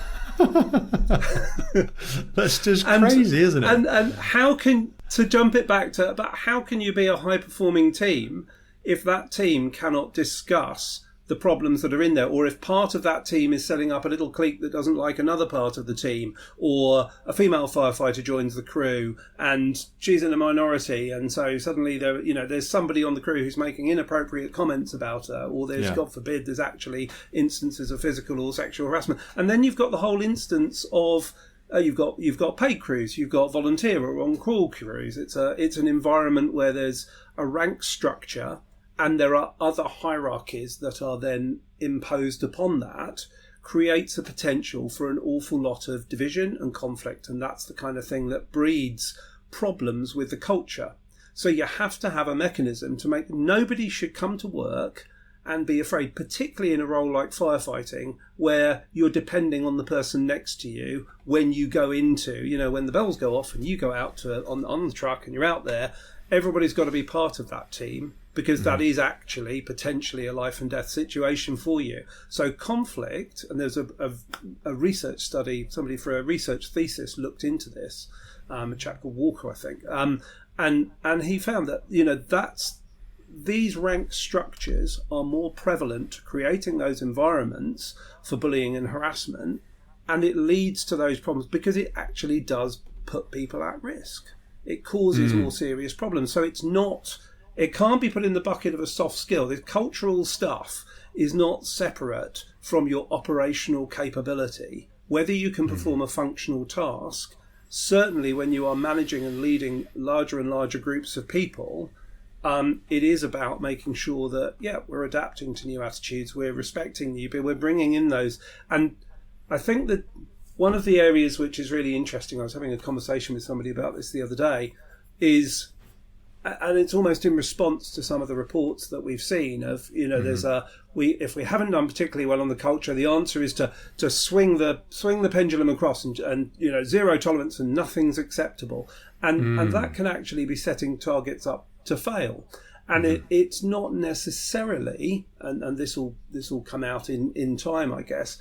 That's just crazy, isn't it? And how can, to jump it back to, but how can you be a high-performing team if that team cannot discuss the problems that are in there, or if part of that team is setting up a little clique that doesn't like another part of the team, or a female firefighter joins the crew and she's in a minority, and so suddenly there's somebody on the crew who's making inappropriate comments about her, or there's, God forbid, there's actually instances of physical or sexual harassment. And then you've got the whole instance of you've got paid crews, you've got volunteer or on-call crews. It's an environment where there's a rank structure, and there are other hierarchies that are then imposed upon that, creates a potential for an awful lot of division and conflict. And that's the kind of thing that breeds problems with the culture. So you have to have a mechanism to make nobody should come to work and be afraid, particularly in a role like firefighting, where you're depending on the person next to you when you go into, when the bells go off and you go out on the truck and you're out there, everybody's got to be part of that team, because that is actually potentially a life and death situation for you. So conflict, and there's a research study, somebody for a research thesis looked into this, a chap called Walker, I think, and he found that these rank structures are more prevalent to creating those environments for bullying and harassment, and it leads to those problems because it actually does put people at risk. It causes more serious problems. So it can't be put in the bucket of a soft skill. The cultural stuff is not separate from your operational capability. Whether you can perform a functional task, certainly when you are managing and leading larger and larger groups of people, it is about making sure that, we're adapting to new attitudes, we're respecting new people, we're bringing in those. And I think that one of the areas which is really interesting, I was having a conversation with somebody about this the other day, is, and it's almost in response to some of the reports that we've seen of, if we haven't done particularly well on the culture, the answer is to swing the pendulum across and zero tolerance and nothing's acceptable. And that can actually be setting targets up to fail. And it's not necessarily, and this will come out in time, I guess,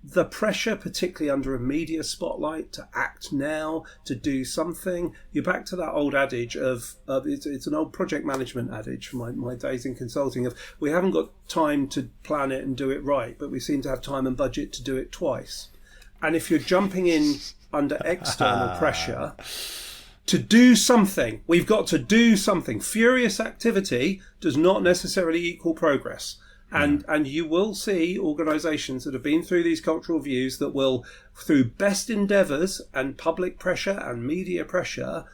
the pressure, particularly under a media spotlight, to act now, to do something. You're back to that old adage of it's an old project management adage from my days in consulting, of we haven't got time to plan it and do it right, but we seem to have time and budget to do it twice. And if you're jumping in under external pressure to do something, we've got to do something. Furious activity does not necessarily equal progress. And you will see organisations that have been through these cultural views that will, through best endeavours and public pressure and media pressure,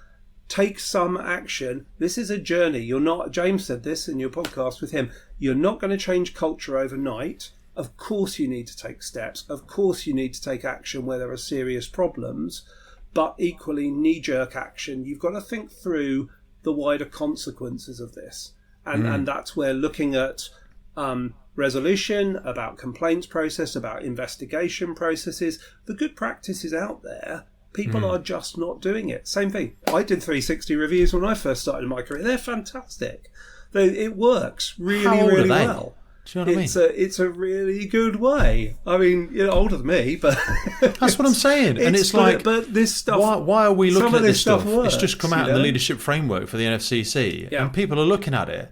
take some action. This is a journey. You're not, James said this in your podcast with him, you're not going to change culture overnight. Of course you need to take steps. Of course you need to take action where there are serious problems. But equally, knee-jerk action, you've got to think through the wider consequences of this. And that's where looking at resolution, about complaints process, about investigation processes, the good practices out there, people are just not doing it. Same thing. I did 360 reviews when I first started my career. They're fantastic. It works really well. Do you know what I mean? It's a really good way. I mean, you're older than me, but that's what I'm saying. And it's like, but this stuff. Why are we looking at this stuff? Works, it's just come out in the leadership framework for the NFCC, and people are looking at it.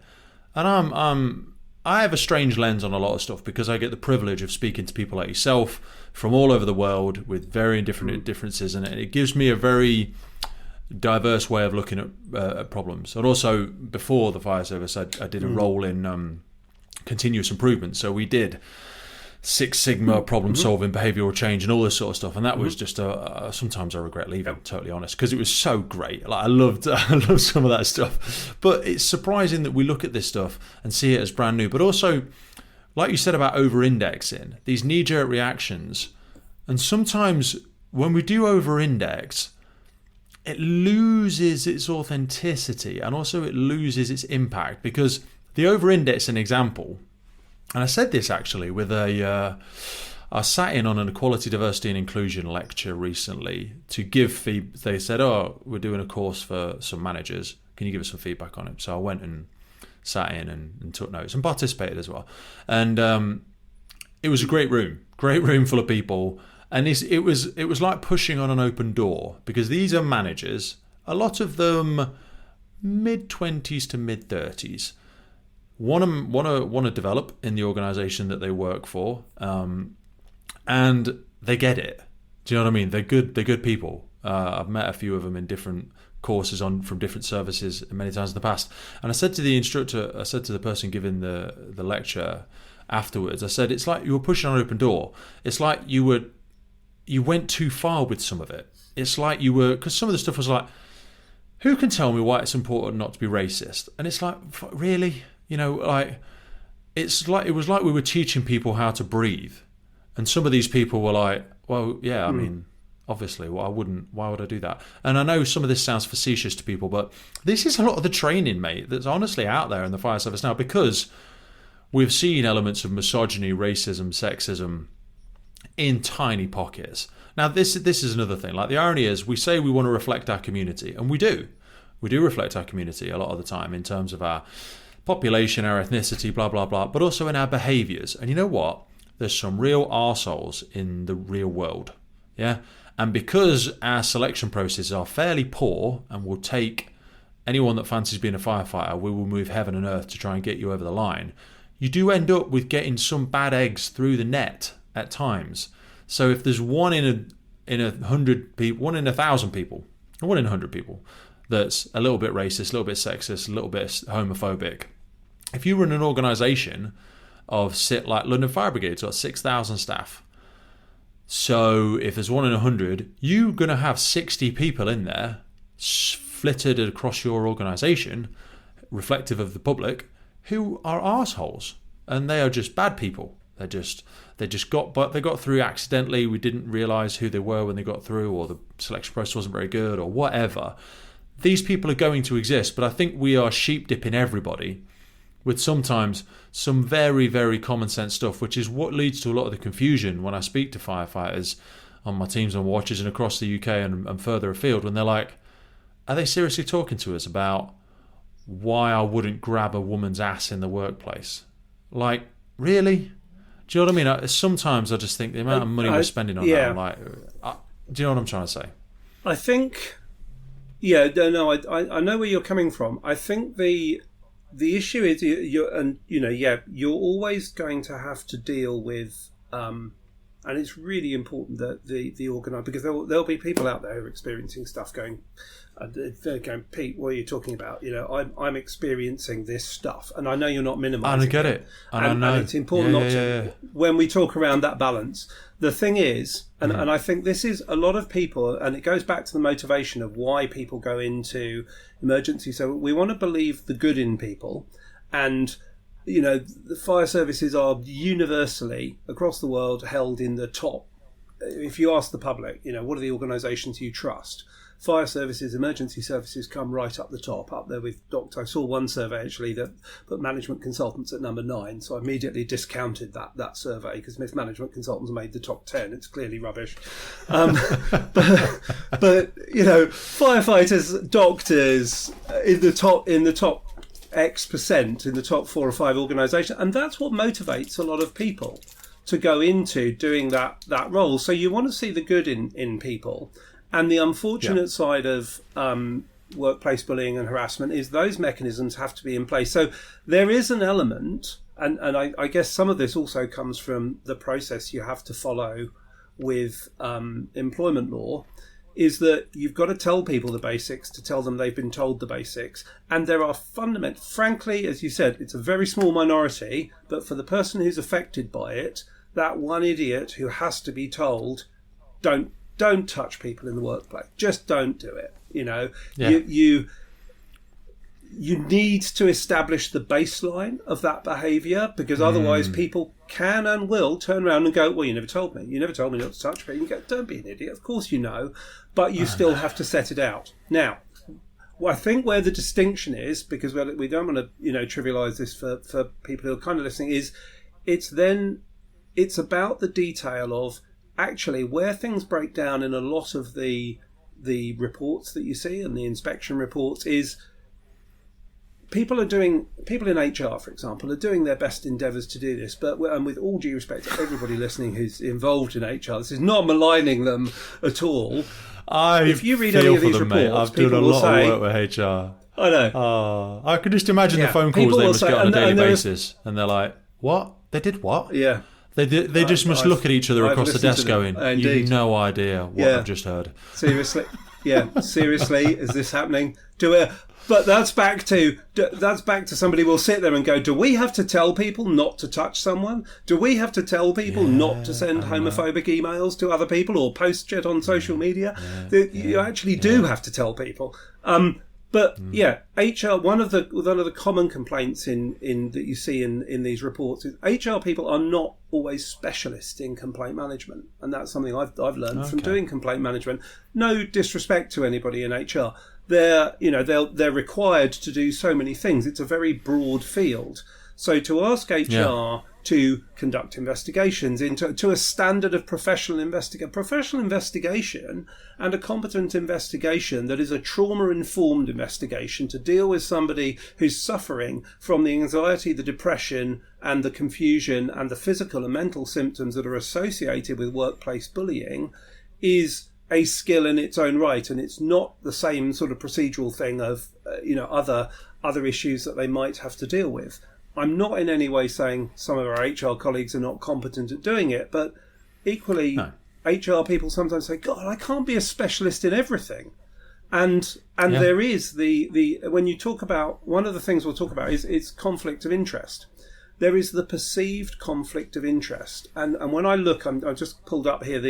And I have a strange lens on a lot of stuff because I get the privilege of speaking to people like yourself from all over the world with varying different differences, and it gives me a very diverse way of looking at problems. And also, before the fire service, I did a role in continuous improvement. So we did Six Sigma, problem solving, behavioural change, and all this sort of stuff. And that was just sometimes I regret leaving, totally honest, because it was so great. Like I loved some of that stuff. But it's surprising that we look at this stuff and see it as brand new. But also, like you said about over-indexing, these knee-jerk reactions, and sometimes when we do over-index, it loses its authenticity and also it loses its impact, because the over-indexing example, and I said this actually with I sat in on an equality, diversity and inclusion lecture recently to give feedback. They said, we're doing a course for some managers. Can you give us some feedback on it? So I went and sat in and took notes and participated as well. And it was a great room full of people. And it was like pushing on an open door, because these are managers, a lot of them mid-20s to mid-30s. Want to develop in the organisation that they work for, and they get it. Do you know what I mean? They're good people. I've met a few of them in different courses from different services many times in the past. And I said to the instructor, I said to the person giving the lecture afterwards, I said, it's like you were pushing on an open door. It's like you went too far with some of it. It's like you were, because some of the stuff was like, who can tell me why it's important not to be racist? And it's like, really? You know, like it was like we were teaching people how to breathe, and some of these people were like, "Well, yeah, I mean, obviously, why would I do that?" And I know some of this sounds facetious to people, but this is a lot of the training, mate, that's honestly out there in the fire service now, because we've seen elements of misogyny, racism, sexism in tiny pockets. Now, this is another thing. Like, the irony is, we say we want to reflect our community, and we do reflect our community a lot of the time in terms of our population, our ethnicity, blah, blah, blah, but also in our behaviours. And you know what? There's some real arseholes in the real world. Yeah? And because our selection processes are fairly poor and will take anyone that fancies being a firefighter, we will move heaven and earth to try and get you over the line, you do end up with getting some bad eggs through the net at times. So if there's one in 100 people, one in 1,000 people, or one in 100 people that's a little bit racist, a little bit sexist, a little bit homophobic, if you run an organisation of like London Fire Brigade, it's got 6,000 staff. So if there's one in 100, you're going to have 60 people in there flitted across your organisation, reflective of the public, who are arseholes, and they are just bad people. They got through accidentally. We didn't realise who they were when they got through, or the selection process wasn't very good, or whatever. These people are going to exist, but I think we are sheep dipping everybody with sometimes some very, very common sense stuff, which is what leads to a lot of the confusion when I speak to firefighters on my teams and watches and across the UK and further afield, when they're like, are they seriously talking to us about why I wouldn't grab a woman's ass in the workplace? Like, really? Do you know what I mean? Sometimes I just think the amount of money we're spending on that, I'm like, do you know what I'm trying to say? I think, I know where you're coming from. I think the issue is you're always going to have to deal with And it's really important that the organise, because there'll be people out there who are experiencing stuff going, they're going, Pete, what are you talking about? I'm experiencing this stuff, and I know you're not minimising. And I get it, and it's important not to. When we talk around that balance, the thing is, and I think this is a lot of people, and it goes back to the motivation of why people go into emergency. So we want to believe the good in people, and the fire services are universally across the world held in the top. If you ask the public, what are the organisations you trust? Fire services, emergency services come right up the top, up there with doctors. I saw one survey actually that put management consultants at number 9, so I immediately discounted that survey, because if management consultants made the top 10, it's clearly rubbish. But firefighters, doctors in the top X percent, in the top 4 or 5 organisations, and that's what motivates a lot of people to go into doing that role. So you want to see the good in people. And the unfortunate side of workplace bullying and harassment is those mechanisms have to be in place. So there is an element, and I guess some of this also comes from the process you have to follow with employment law, is that you've got to tell people the basics to tell them they've been told the basics. And there are fundamental, frankly, as you said, it's a very small minority, but for the person who's affected by it, that one idiot who has to be told, don't touch people in the workplace. Just don't do it. You need to establish the baseline of that behaviour, because otherwise people can and will turn around and go, well, you never told me. You never told me not to touch people. You go, don't be an idiot. Of course you know, but you still have to set it out. Now, I think where the distinction is, because we don't want to trivialise this for people who are kind of listening, is it's about the detail of actually where things break down in a lot of the reports that you see and the inspection reports is people in HR, for example, are doing their best endeavours to do this, and with all due respect to everybody listening who's involved in HR, this is not maligning them at all. If you read any of these reports, mate. I've done a lot of work with HR. I know. I can just imagine the phone calls they must get on a daily basis, and they're like, "What? They did what?" Yeah. They just must look at each other across the desk going, you've no idea what I've just heard. Seriously? Seriously, is this happening? But that's back to somebody will sit there and go, do we have to tell people not to touch someone? Do we have to tell people not to send homophobic emails to other people or post it on social media? You actually do have to tell people. HR. One of the common complaints in that you see in these reports is HR people are not always specialists in complaint management, and that's something I've learned from doing complaint management. No disrespect to anybody in HR, they're required to do so many things. It's a very broad field. So to ask HR to conduct investigations to a standard of professional investigation and a competent investigation that is a trauma-informed investigation to deal with somebody who's suffering from the anxiety, the depression and the confusion and the physical and mental symptoms that are associated with workplace bullying is a skill in its own right, and it's not the same sort of procedural thing of other issues that they might have to deal with. I'm not in any way saying some of our HR colleagues are not competent at doing it, but equally, HR people sometimes say, God, I can't be a specialist in everything. And there is when you talk about, one of the things we'll talk about is conflict of interest. There is the perceived conflict of interest. And when I look, I've just pulled up here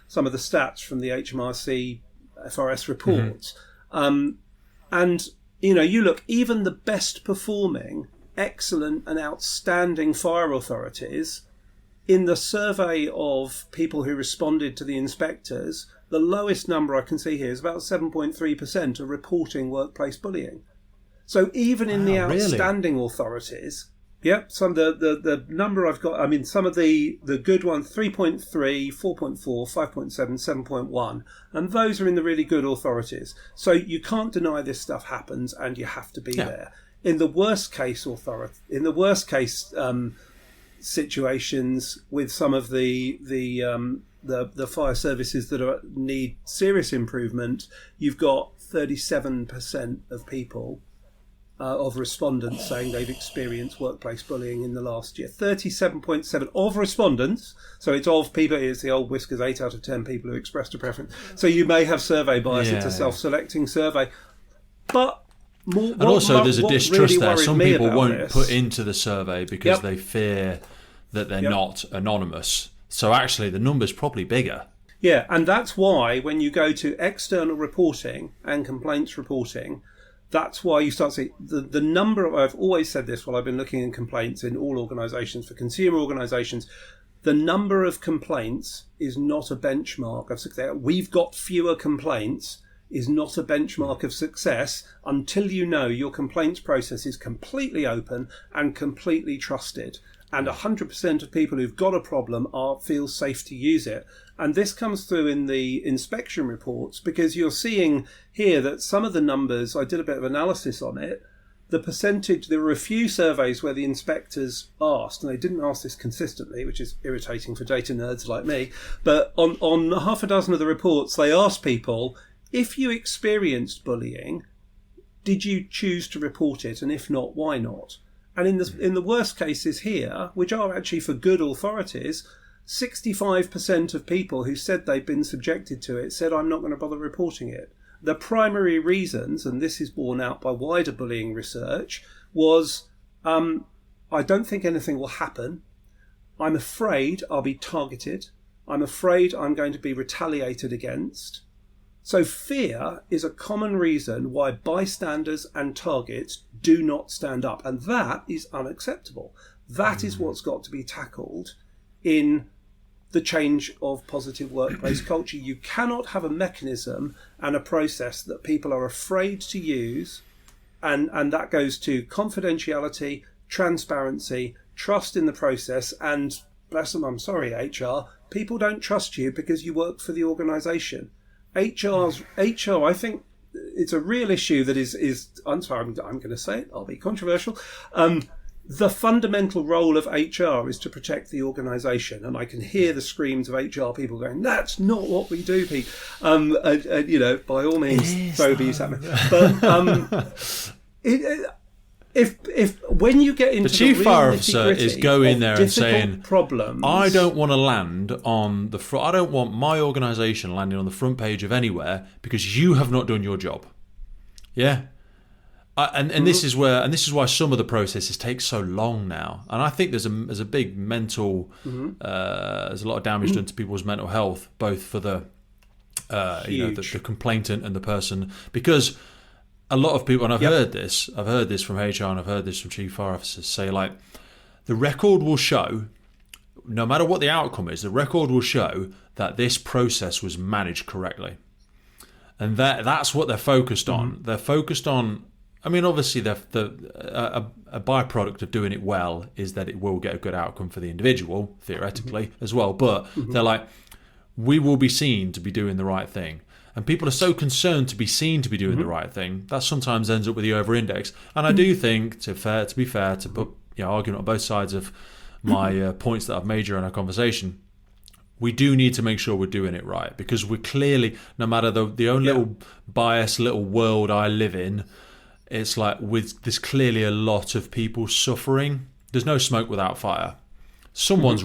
some of the stats from the HMRC FRS reports. And, you look, even the best performing excellent and outstanding fire authorities, in the survey of people who responded to the inspectors, the lowest number I can see here is about 7.3% are reporting workplace bullying. So even in the outstanding authorities, some the number I've got, some of the good ones, 3.3, 4.4, 5.7, 7.1, and those are in the really good authorities. So you can't deny this stuff happens, and you have to be there. In the worst case situations with some of the fire services that need serious improvement, you've got 37% of people of respondents saying they've experienced workplace bullying in the last year. 37.7 of respondents. So it's of people, it's the old whiskers, 8 out of 10 people who expressed a preference. So you may have survey bias. It's a self-selecting survey. But there's a distrust there. Some people won't put into the survey because Yep. they fear that they're not anonymous. So actually the number's probably bigger. Yeah, and that's why when you go to external reporting and complaints reporting, that's why you start seeing the number of, I've always said this while I've been looking at complaints in all organisations, for consumer organisations, the number of complaints is not a benchmark of success. We've got fewer complaints is not a benchmark of success until you know your complaints process is completely open and completely trusted. And 100% of people who've got a problem feel safe to use it. And this comes through in the inspection reports, because you're seeing here that some of the numbers, I did a bit of analysis on it, the percentage, there were a few surveys where the inspectors asked, and they didn't ask this consistently, which is irritating for data nerds like me, but on half a dozen of the reports, they asked people, if you experienced bullying, did you choose to report it? And if not, why not? And in the worst cases here, which are actually for good authorities, 65% of people who said they'd been subjected to it said, I'm not going to bother reporting it. The primary reasons, and this is borne out by wider bullying research, was I don't think anything will happen. I'm afraid I'll be targeted. I'm afraid I'm going to be retaliated against. So fear is a common reason why bystanders and targets do not stand up. And that is unacceptable. That is what's got to be tackled in the change of positive workplace culture. You cannot have a mechanism and a process that people are afraid to use. And that goes to confidentiality, transparency, trust in the process. And bless them, I'm sorry, HR, people don't trust you because you work for the organisation. HR, I think it's a real issue that is I'm sorry, I'm going to say it, I'll be controversial. The fundamental role of HR is to protect the organisation, and I can hear the screams of HR people going, "That's not what we do, Pete." By all means, throw abuse at me. But if when you get into the chief fire officer nitty-gritty is going there and saying, problems, I don't want to land on the front. I don't want my organisation landing on the front page of anywhere because you have not done your job. Yeah. And this is why some of the processes take so long now, and I think there's a big mental there's a lot of damage done to people's mental health, both for the the complainant and the person, because a lot of people, and I've heard this from HR and I've heard this from chief fire officers say, like, the record will show, no matter what the outcome is, the record will show that this process was managed correctly, and that's what they're focused on. They're focused on. I mean, obviously, a byproduct of doing it well is that it will get a good outcome for the individual, theoretically, as well. But they're like, we will be seen to be doing the right thing. And people are so concerned to be seen to be doing the right thing, that sometimes ends up with the over-index. And I do think, to be fair, to put argument on both sides of my points that I've made during our conversation, we do need to make sure we're doing it right. Because we're clearly, no matter the own little biased little world I live in, it's like there's clearly a lot of people suffering. There's no smoke without fire. Someone's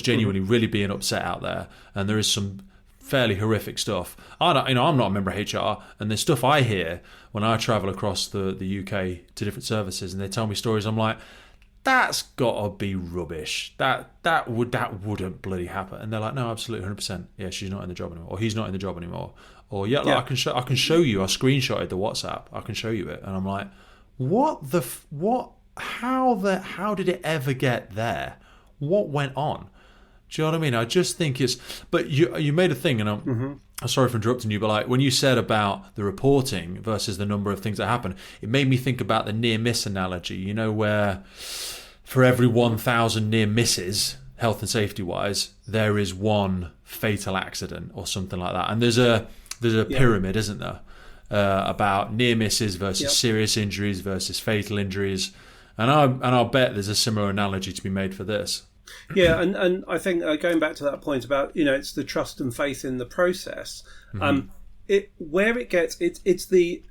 genuinely really being upset out there, and there is some fairly horrific stuff. I'm not a member of HR, and there's stuff I hear when I travel across the UK to different services, and they tell me stories. I'm like, that's gotta be rubbish. That wouldn't bloody happen. And they're like, no, absolutely, 100%. Yeah, she's not in the job anymore, or he's not in the job anymore. Or I can show you. I screenshotted the WhatsApp. I can show you it, and I'm like, how did it ever get there? What went on? Do you know what I mean? I just think it's. But you made a thing, and I'm sorry for interrupting you, but like when you said about the reporting versus the number of things that happen, it made me think about the near miss analogy. You know, where for every 1,000 near misses, health and safety wise, there is one fatal accident or something like that, and there's a pyramid, isn't there, about near misses versus serious injuries versus fatal injuries, and I'll bet there's a similar analogy to be made for this. Yeah, and I think going back to that point about it's the trust and faith in the process. It's the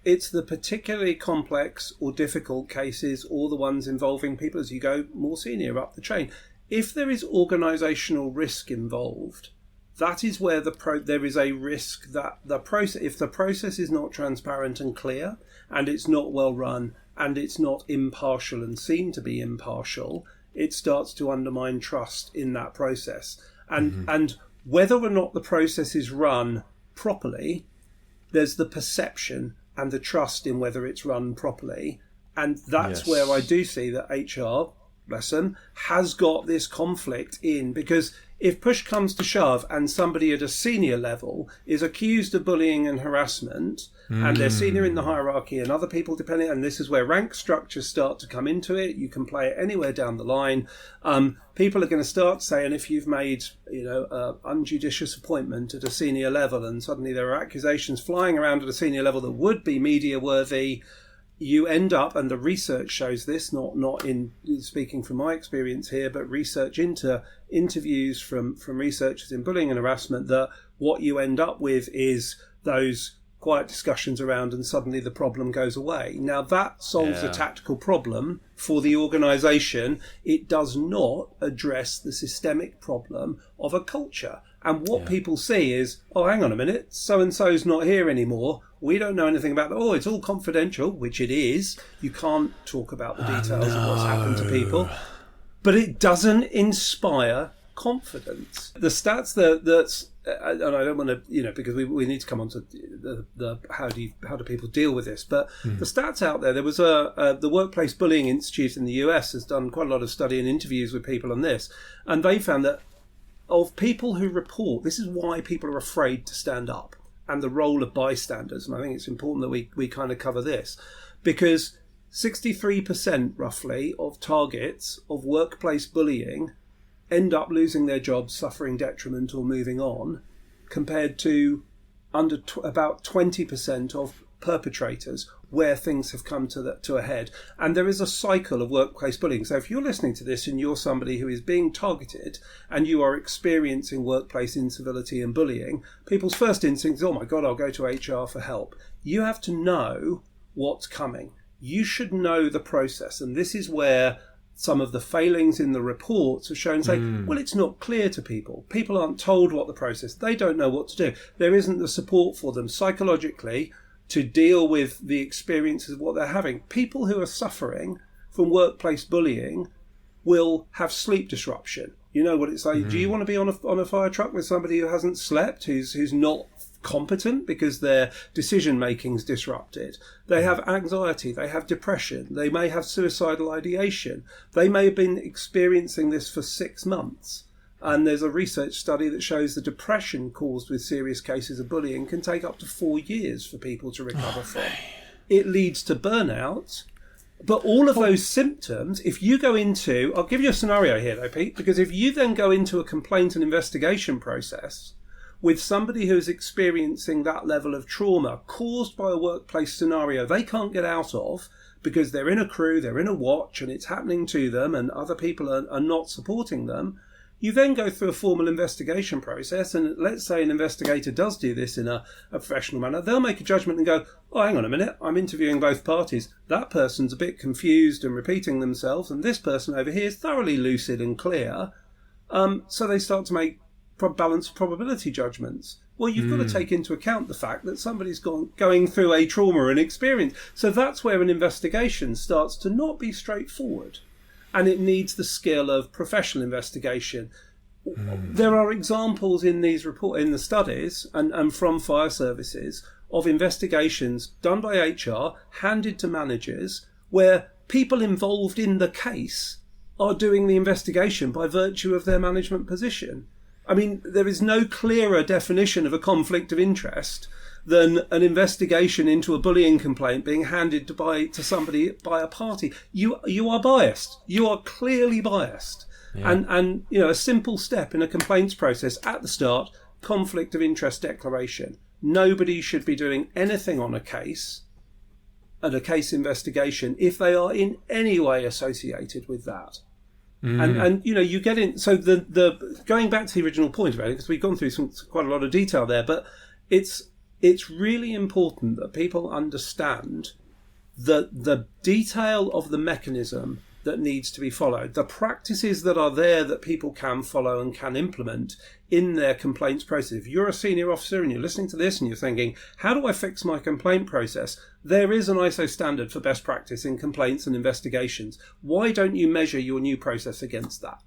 it's the particularly complex or difficult cases, or the ones involving people as you go more senior up the chain. If there is organisational risk involved, that is where there is a risk that if the process is not transparent and clear, and it's not well run, and it's not impartial and seen to be impartial, it starts to undermine trust in that process. And whether or not the process is run properly, there's the perception and the trust in whether it's run properly. And that's where I do see that HR, bless them, has got this conflict in, because if push comes to shove and somebody at a senior level is accused of bullying and harassment, and they're senior in the hierarchy and other people depending, and this is where rank structures start to come into it, you can play it anywhere down the line, people are going to start saying, if you've made unjudicious appointment at a senior level and suddenly there are accusations flying around at a senior level that would be media worthy, you end up, and the research shows this, not in speaking from my experience here, but research into interviews from researchers in bullying and harassment, that what you end up with is those quiet discussions around, and suddenly the problem goes away. Now that solves a tactical problem for the organisation. It does not address the systemic problem of a culture. And what people see is, oh, hang on a minute, so-and-so's not here anymore. We don't know anything about that. Oh, it's all confidential, which it is. You can't talk about the details of what's happened to people. But it doesn't inspire confidence. The stats that's, and I don't want to, because we need to come on to the how do people deal with this, but the stats out there was the Workplace Bullying Institute in the US has done quite a lot of study and interviews with people on this, and they found that of people who report, this is why people are afraid to stand up, and the role of bystanders. And I think it's important that we kind of cover this, because 63% roughly of targets of workplace bullying end up losing their jobs, suffering detriment or moving on, compared to about 20% of perpetrators where things have come to a head. And there is a cycle of workplace bullying. So if you're listening to this and you're somebody who is being targeted and you are experiencing workplace incivility and bullying, people's first instinct is, oh my God, I'll go to HR for help. You have to know what's coming. You should know the process. And this is where some of the failings in the reports have shown, say, well, it's not clear to people. People aren't told what the process, they don't know what to do. There isn't the support for them psychologically to deal with the experiences of what they're having. People who are suffering from workplace bullying will have sleep disruption. You know what it's like. Do you want to be on a fire truck with somebody who hasn't slept, who's not competent because their decision making's disrupted? They have anxiety, they have depression, they may have suicidal ideation, they may have been experiencing this for 6 months. And there's a research study that shows the depression caused with serious cases of bullying can take up to 4 years for people to recover from. It leads to burnout. But all of those symptoms, if you go into, I'll give you a scenario here though, Pete, because if you then go into a complaint and investigation process with somebody who's experiencing that level of trauma caused by a workplace scenario they can't get out of because they're in a crew, they're in a watch, and it's happening to them and other people are not supporting them, you then go through a formal investigation process, and let's say an investigator does do this in a professional manner, they'll make a judgment and go, oh, hang on a minute, I'm interviewing both parties. That person's a bit confused and repeating themselves, and this person over here is thoroughly lucid and clear. So they start to make balanced probability judgments. Well, you've got to take into account the fact that somebody's going through a trauma and experience. So that's where an investigation starts to not be straightforward. And it needs the skill of professional investigation. There are examples in the studies and from fire services of investigations done by HR, handed to managers, where people involved in the case are doing the investigation by virtue of their management position. I mean, there is no clearer definition of a conflict of interest than an investigation into a bullying complaint being handed to somebody by a party. You are biased. You are clearly biased. Yeah. And a simple step in a complaints process at the start, conflict of interest declaration. Nobody should be doing anything on a case and a case investigation if they are in any way associated with that. And you get in. So the going back to the original point about it, because we've gone through quite a lot of detail there, but it's it's really important that people understand the detail of the mechanism that needs to be followed, the practices that are there that people can follow and can implement in their complaints process. If you're a senior officer and you're listening to this and you're thinking, how do I fix my complaint process? There is an ISO standard for best practice in complaints and investigations. Why don't you measure your new process against that?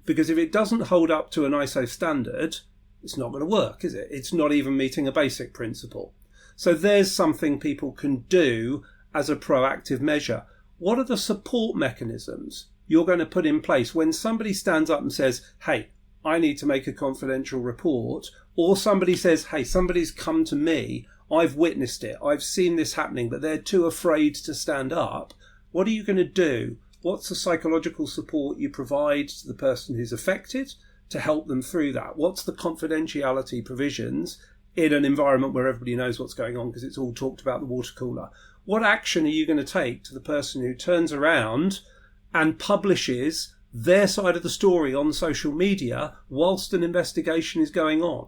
Because if it doesn't hold up to an ISO standard, it's not going to work, is it? It's not even meeting a basic principle. So there's something people can do as a proactive measure. What are the support mechanisms you're going to put in place when somebody stands up and says, hey, I need to make a confidential report, or somebody says, hey, somebody's come to me, I've witnessed it, I've seen this happening, but they're too afraid to stand up. What are you going to do? What's the psychological support you provide to the person who's affected to help them through that? What's the confidentiality provisions in an environment where everybody knows what's going on because it's all talked about the water cooler? What action are you going to take to the person who turns around and publishes their side of the story on social media whilst an investigation is going on?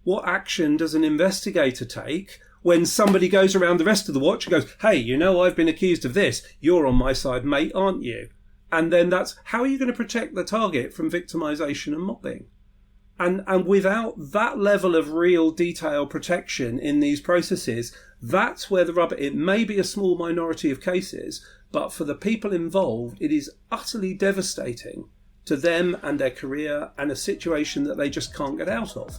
What action does an investigator take when somebody goes around the rest of the watch and goes, hey, you know, I've been accused of this. You're on my side, mate, aren't you? And then that's how are you going to protect the target from victimization and mobbing? And without that level of real detail protection in these processes, that's where the rubber, it may be a small minority of cases, but for the people involved, it is utterly devastating to them and their career and a situation that they just can't get out of.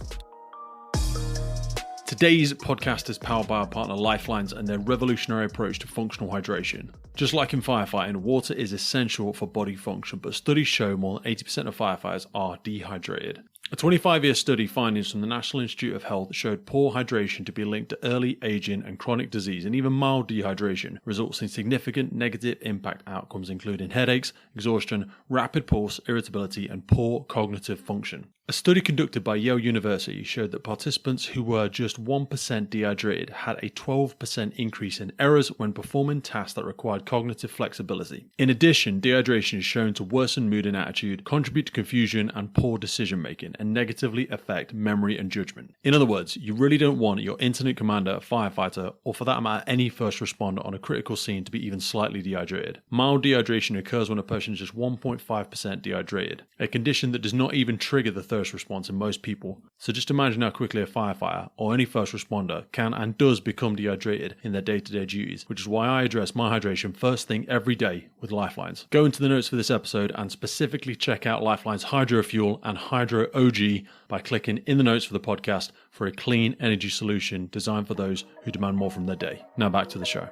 Today's podcast is powered by our partner Lifelines and their revolutionary approach to functional hydration. Just like in firefighting, water is essential for body function, but studies show more than 80% of firefighters are dehydrated. A 25-year study findings from the National Institute of Health showed poor hydration to be linked to early aging and chronic disease, and even mild dehydration results in significant negative impact outcomes including headaches, exhaustion, rapid pulse, irritability, and poor cognitive function. A study conducted by Yale University showed that participants who were just 1% dehydrated had a 12% increase in errors when performing tasks that required cognitive flexibility. In addition, dehydration is shown to worsen mood and attitude, contribute to confusion and poor decision making, and negatively affect memory and judgment. In other words, you really don't want your incident commander, firefighter, or for that matter any first responder on a critical scene to be even slightly dehydrated. Mild dehydration occurs when a person is just 1.5% dehydrated, a condition that does not even trigger the thirst response in most people. So just imagine how quickly a firefighter or any first responder can and does become dehydrated in their day-to-day duties, which is why I address my hydration first thing every day with Lifelines. Go into the notes for this episode and specifically check out Lifelines Hydro Fuel and Hydro OG by clicking in the notes for the podcast for a clean energy solution designed for those who demand more from their day. Now back to the show.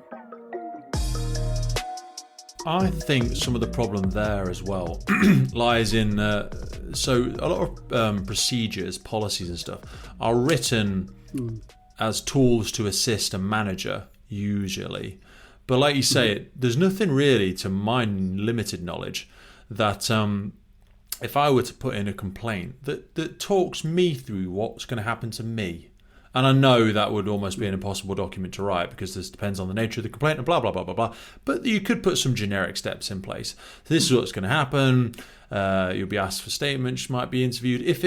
I think some of the problem there as well lies in, so a lot of procedures, policies and stuff are written as tools to assist a manager usually. But like you say, there's nothing really, to my limited knowledge, that if I were to put in a complaint that talks me through what's going to happen to me. And I know that would almost be an impossible document to write because this depends on the nature of the complaint and blah, blah, blah, blah, blah. But you could put some generic steps in place. So this is what's going to happen. You'll be asked for statements, you might be interviewed. If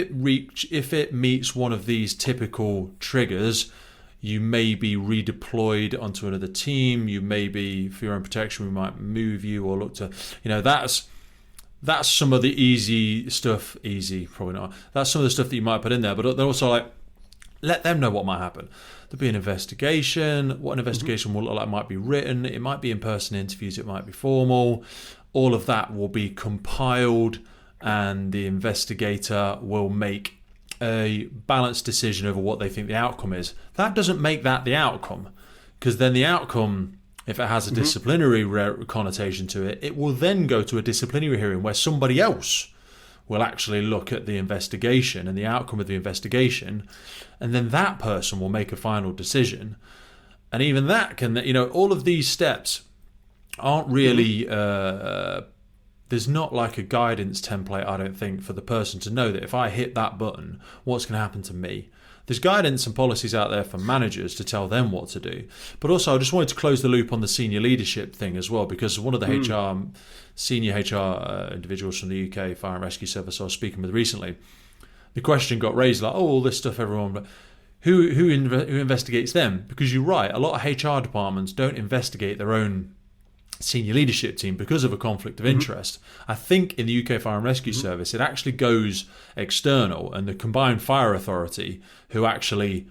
it meets one of these typical triggers, you may be redeployed onto another team. You may be, for your own protection, we might move you or look to, that's some of the easy stuff. Easy, probably not. That's some of the stuff that you might put in there. But they're also like, let them know what might happen. There'll be an investigation. What an investigation will look like might be written. It might be in-person interviews. It might be formal. All of that will be compiled and the investigator will make a balanced decision over what they think the outcome is. That doesn't make that the outcome, because then the outcome, if it has a disciplinary connotation to it, it will then go to a disciplinary hearing where somebody else will actually look at the investigation and the outcome of the investigation, and then that person will make a final decision. And even that can, all of these steps aren't really, there's not like a guidance template, I don't think, for the person to know that if I hit that button, what's going to happen to me. There's guidance and policies out there for managers to tell them what to do. But also, I just wanted to close the loop on the senior leadership thing as well, because one of the senior HR individuals from the UK Fire and Rescue Service I was speaking with recently, the question got raised like, all this stuff everyone... who investigates them? Because you're right, a lot of HR departments don't investigate their own senior leadership team because of a conflict of interest. I think in the UK Fire and Rescue Service, it actually goes external, and the Combined Fire Authority, who actually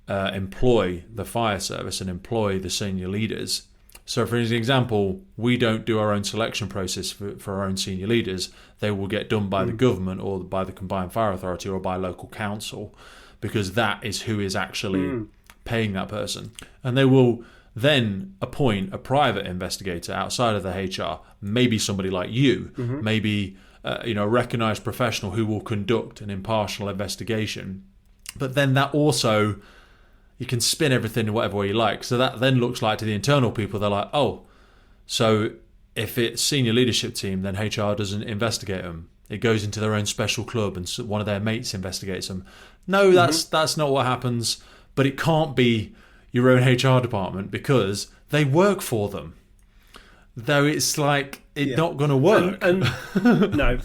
employ the fire service and employ the senior leaders. So for example, we don't do our own selection process for our own senior leaders. They will get done by the government or by the Combined Fire Authority or by local council, because that is who is actually paying that person. And they will then appoint a private investigator outside of the HR, maybe somebody like you, maybe a recognised professional who will conduct an impartial investigation. But then that also, you can spin everything in whatever way you like. So that then looks like to the internal people, they're like, oh, so if it's senior leadership team, then HR doesn't investigate them. It goes into their own special club and one of their mates investigates them. No, that's not what happens. But it can't be your own HR department because they work for them. Though it's like it's not going to work. And no,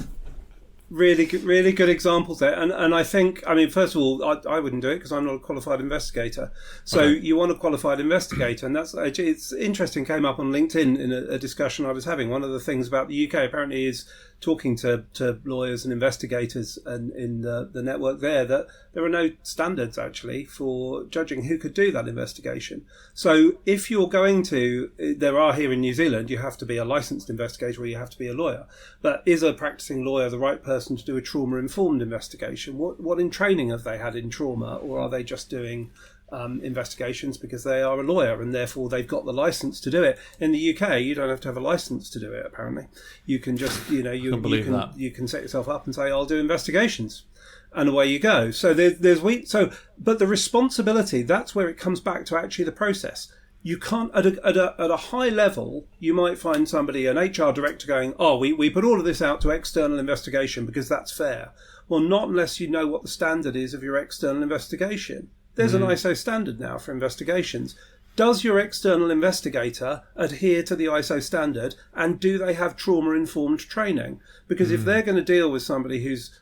really good examples there. And I think, first of all, I wouldn't do it because I'm not a qualified investigator. So you want a qualified investigator, and it's interesting. Came up on LinkedIn in a discussion I was having. One of the things about the UK apparently is talking to lawyers and investigators and in the network that there are no standards actually for judging who could do that investigation. So if you're going to, there are here in New Zealand, you have to be a licensed investigator or you have to be a lawyer. But is a practicing lawyer the right person to do a trauma-informed investigation? What in training have they had in trauma, or are they just doing investigations because they are a lawyer and therefore they've got the license to do it? In the UK, you don't have to have a license to do it. Apparently, you can just you can set yourself up and say, "I'll do investigations," and away you go. So but the responsibility, that's where it comes back to actually the process. You can't at a high level. You might find somebody, an HR director, going, "Oh, we put all of this out to external investigation because that's fair." Well, not unless you know what the standard is of your external investigation. There's an ISO standard now for investigations. Does your external investigator adhere to the ISO standard, and do they have trauma-informed training? Because if they're going to deal with somebody who's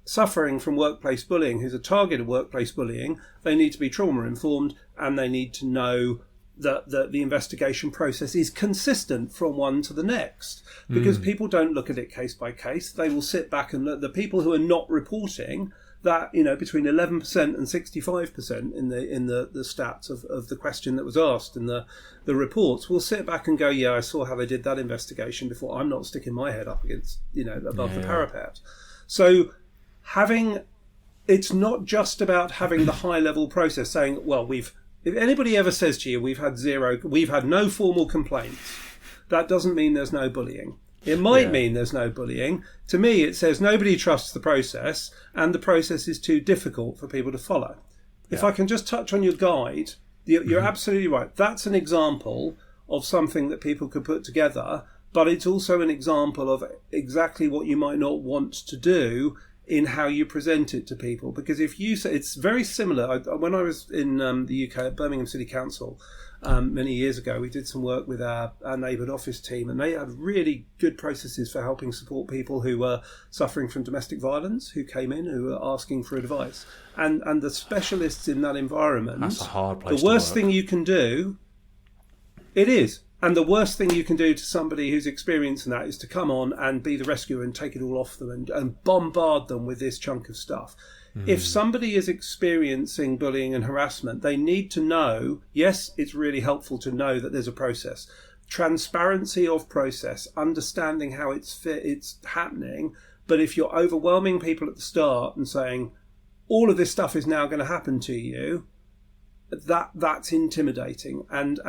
suffering from workplace bullying, who's a target of workplace bullying, they need to be trauma-informed, and they need to know that the investigation process is consistent from one to the next. Because people don't look at it case by case. They will sit back and look. The people who are not reporting that, between 11% and 65% in the stats of the question that was asked in the reports, will sit back and go, yeah, I saw how they did that investigation before. I'm not sticking my head up against, above the parapet. So it's not just about having the high level process saying, well, if anybody ever says to you, we've had no formal complaints, that doesn't mean there's no bullying. It might mean there's no bullying. To me, it says nobody trusts the process and the process is too difficult for people to follow. Yeah. If I can just touch on your guide, you're absolutely right. That's an example of something that people could put together, but it's also an example of exactly what you might not want to do in how you present it to people. Because if you say, it's very similar. When I was in the UK at Birmingham City Council, many years ago, we did some work with our neighbourhood office team, and they had really good processes for helping support people who were suffering from domestic violence, who came in, who were asking for advice. And the specialists in that environment, that's a hard place the worst thing you can do, it is. And the worst thing you can do to somebody who's experiencing that is to come on and be the rescuer and take it all off them and bombard them with this chunk of stuff. If somebody is experiencing bullying and harassment, they need to know, yes, it's really helpful to know that there's a process. Transparency of process, understanding how it's happening. But if you're overwhelming people at the start and saying, all of this stuff is now going to happen to you, that's intimidating. And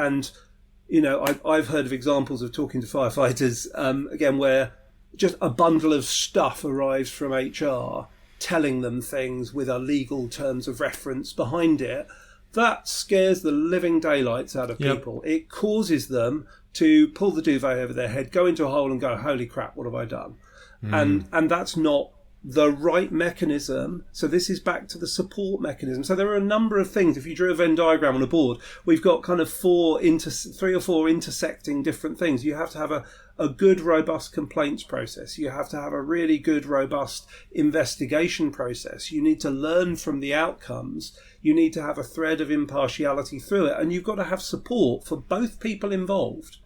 I've heard of examples of talking to firefighters, again, where just a bundle of stuff arrives from HR, telling them things with a legal terms of reference behind it. That scares the living daylights out of people. It causes them to pull the duvet over their head, go into a hole and go, holy crap, what have I done? And that's not the right mechanism. So this is back to the support mechanism. So there are a number of things. If you drew a Venn diagram on a board, we've got kind of three or four intersecting different things. You have to have a good, robust complaints process. You have to have a really good, robust investigation process. You need to learn from the outcomes. You need to have a thread of impartiality through it. And you've got to have support for both people involved.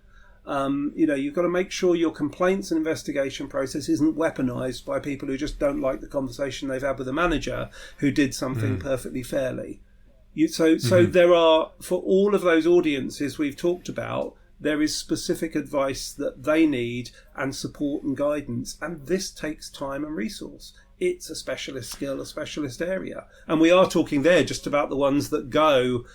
You've got to make sure your complaints and investigation process isn't weaponized by people who just don't like the conversation they've had with a manager who did something perfectly fairly. So there are, for all of those audiences we've talked about, there is specific advice that they need and support and guidance. And this takes time and resource. It's a specialist skill, a specialist area. And we are talking there just about the ones that go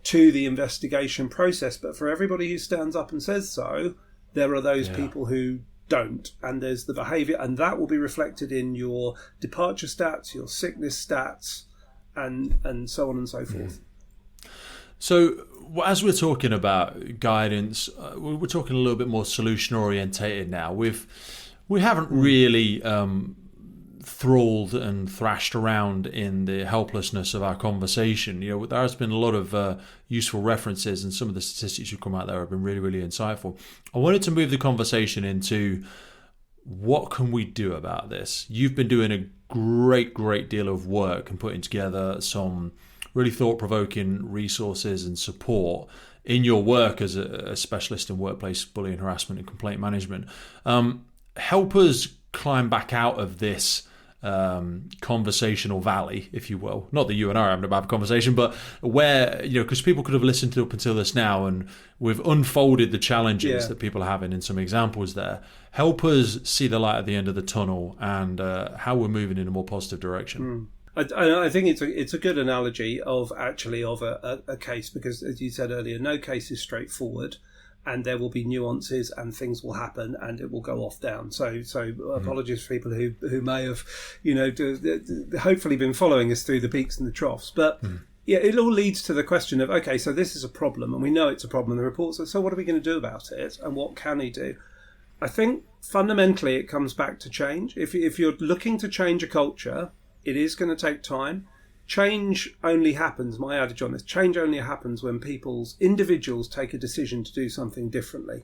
to the investigation process, but for everybody who stands up and says so, there are those people who don't, and there's the behaviour, and that will be reflected in your departure stats, your sickness stats, and so on and so forth. So as we're talking about guidance, we're talking a little bit more solution orientated now. We haven't really thralled and thrashed around in the helplessness of our conversation. There has been a lot of useful references, and some of the statistics who've come out there have been really, really insightful. I wanted to move the conversation into what can we do about this? You've been doing a great deal of work and putting together some really thought-provoking resources and support in your work as a specialist in workplace bullying, harassment and complaint management. Help us climb back out of this conversational valley, if you will. Not that you and I are having a bad conversation, but where, because people could have listened to up until this now, and we've unfolded the challenges that people are having in some examples there. Help us see the light at the end of the tunnel and how we're moving in a more positive direction. I think it's a good analogy of a case, because as you said earlier, no case is straightforward. And there will be nuances, and things will happen, and it will go off down. So apologies for people who may have, hopefully been following us through the peaks and the troughs. But it all leads to the question of, okay, so this is a problem, and we know it's a problem. The reports are, so what are we going to do about it, and what can we do? I think fundamentally it comes back to change. If you're looking to change a culture, it is going to take time. Change only happens, my adage on this, change only happens when individuals take a decision to do something differently.